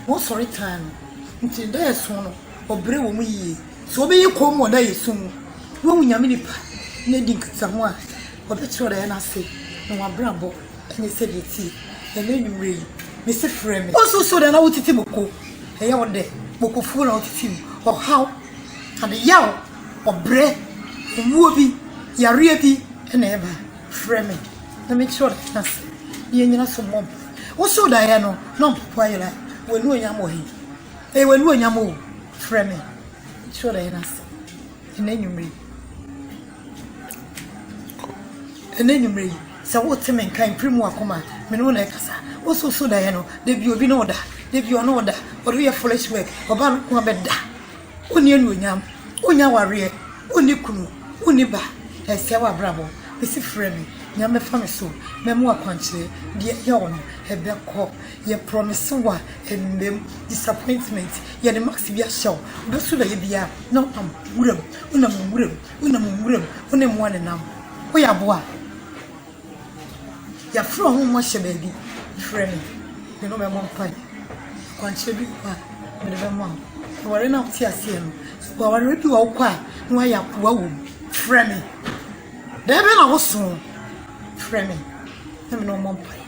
wo sorry time nti da so no obre wo mu yi so be yi komo da yesu mu wo nyame ni pa na di nkita ho a obe tro da na se no wa brabo ni se de ti e le nyumre me se frame o so da na wotiti boko e ya wode boko fu na wotiti o how ade yaw obre wo bi yare bi na eba frame na me tro da na se ye nyina so mo wo so da ya no no papa yela wo nu onyamo he e wo nu onyamo frame tro da ya na se ene nyumre sa wo temen kan primu akoma me no na kasa wo so da ye no de bi obi no da de bi ono da o ye flesh work oba no ko be da oni enu onyam onya ware oni kunu oni ba e se wa brabo be si frame nyame fa me so me mo akwanche de ye ono e be ko ye promise wa endem disappointment ye de max bia show be so da ye bia no am wuram unam wane nam wo ya boa ya fro ho mo hye baby friend you know me mo pai kwanche bi kwa me de mo wore na ti asie no wa wore bi wa kwa no ya kwa wo friend de be na wo so friend me no mo pai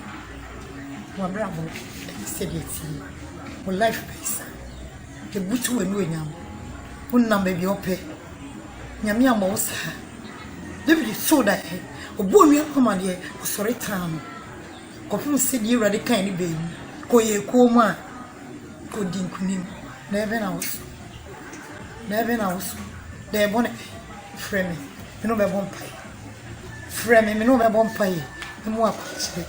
wa bravo se bi ti wo life base ke butu we no nyam unam baby ope nyame amo sa David so da obo nua koma de o sori tam ko fu se di urade kan ni be ko ye ko ma ko din kunim na ebe na wo de bone frame me no be bon pai frame me no be bon pai me mo akwache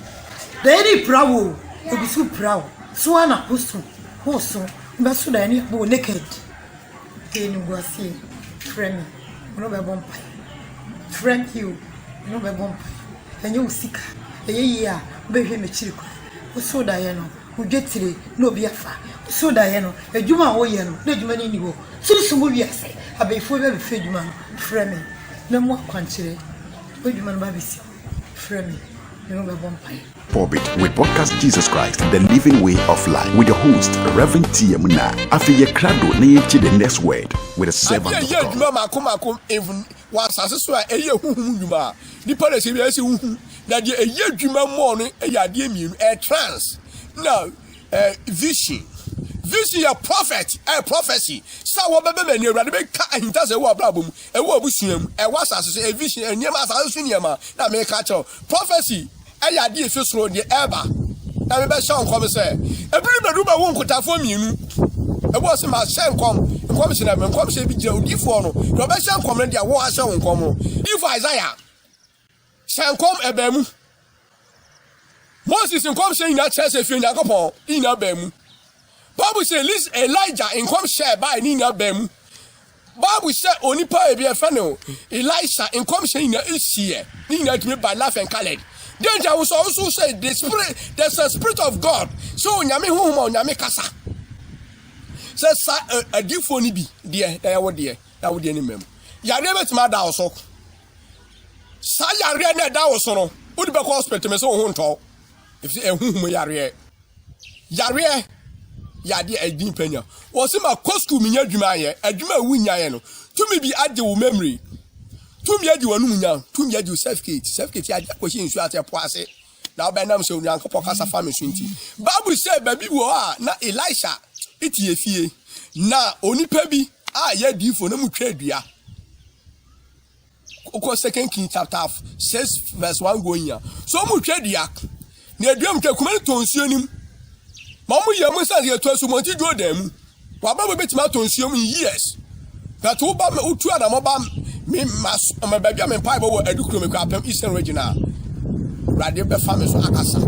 de ni prawo e bi su prawo so ana hosu be so da ni bo naked ke ni gwasi frame me no be bon pai friend you no be bomb enye usika eye a be hwe me chiri kwa so da ye no udwetire no bi afa so da ye no adwuma wo ye no na adwuma ni wo sirisu mo wi ase abefo be fe adwuma no friend me na mo kwanchire adwuma no ba bisi friend me no be bomb Pulpit with Broadcast Jesus Christ, the living way of life, with your host, Reverend Tia Muna. After your crowd, the next word with a servant of God. Even once I saw a year whom you are, the policy is that a year dreamer morning, a trance. Now, vision. Vision a prophet, a prophecy. So what baby near the big cat and does a war problem, a war bushim, a was as a vision, and Yamas Alcinema, that may catch up. Prophecy. Aya di efeso de eba na me be sha nkom se ebiri beduma wo nkuta fo mienu e wo se ma hye nkom se na me nkom se bi gira odifo no do be hye nkom no dia wo ahye wo nkom no ifo Isaiah hye nkom ebamu Moses nkom se ina chese fi Yakobon ina bamu Bible say Elijah nkom share by ni ina bamu Bible say onipa e bi efa no Elisha nkom se ina ehie ni ina tumi by life and colored danger was also say there's a spirit of God so onyame honhom onyame kasa say a different ni bi de na wo de ni mem yare betima da oso sa yare na da oso no wo de be ko hospital me so ho nto if ehunhum yare yade adin panya wo se ma costume mi nya adwuma ye adwuma wu nya ye no tumi bi ade wo memory tumi adi wonu nya tumi adi certificate adi akoshi nsu ate poase na obenam se onyan kopo kasa family sunti Bible say baby wo na Elisha itie fie na onipa bi ye difo na mutwa adua oko 2 Kings chapter 6 verse 1 going ya so mutwa adua na adua mtwa kuma tonsuo nim ma mu ye mu sa ye to asu monti do dem wa ba betima tonsuo in years that wo ba utu ada mo ba me mas ma ba bia me pai bo adukuro me kwapem Eastern regional radio be family so akasa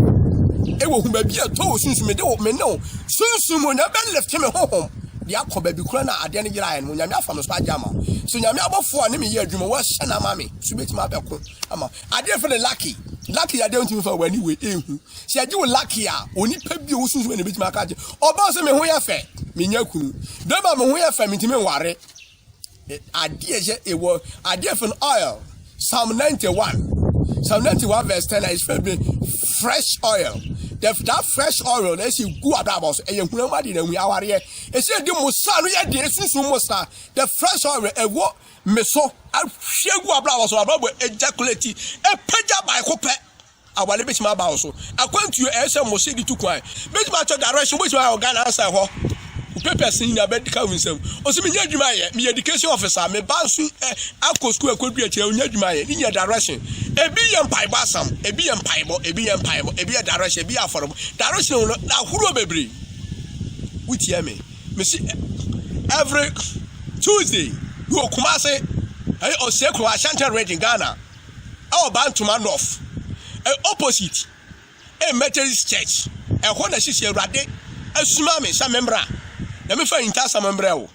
e wo hu ba bia to sunsun me de me no sunsun mo na be left me honhom de akoba bi kura na ade ne gira no nyame afa me so agama so nyame abofo ne me ye adwuma wo hye na ma me so betima abeko ama ade fe le lucky ade ntimi fa wani we ehu se age wo lucky a oni pa bi wo sunsun ne betima aka age oba se me ho ye fe me nya kunu de ba me ho ye fe me ntimi nware ade je ewo ade fe oil Psalm 91 verse 10 is fresh oil that fresh oil na si gu adabo so e hunu ma de na hu aware e se di musa no ye de sunsun musa the fresh oil ewo meso ahwegu abrabo so abrabo ejaculate e peja by kope awale betima ba so akwantu e se musa di tukwan betima cho direction betima organ answer ho papers in the medical wisdom o se me nya adwuma ye me education officer me ba so akọ school akodu achi nya adwuma ye ni nya direction ebi ye mpaibo asam ebi ye mpaibo ebi ye direction ebi aforo direction no na huro bebre wuti ya me see every Tuesday you Kumasi o se ko Ashanti Red in Ghana our Bantuma North opposite a Methodist church e ho na hihie Awurade asuma me sa membra na me fa hinta sa membra wo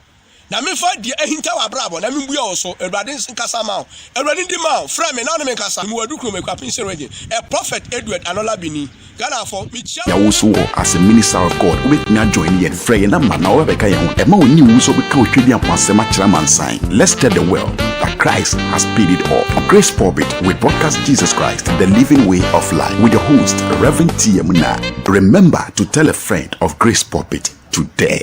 na me fa di ahinta wa brabo na me buya wo so Awurade nkasa ma wo Awurade di ma wo fra me na no me nkasa me wadu kro me kwa Prince Regin a prophet Edward Anola Bini Ghana for me chia ya wo so as a minister of God with me join here frey na ma na wo be ka ye ho e ma oni wu so be ka otwedi ampase ma kira man sign let's tell the world that Christ has paid it all. Grace Pulpit with broadcast Jesus Christ, the living way of life, with your host Reverend T. Muna. Remember to tell a friend of Grace Pulpit today.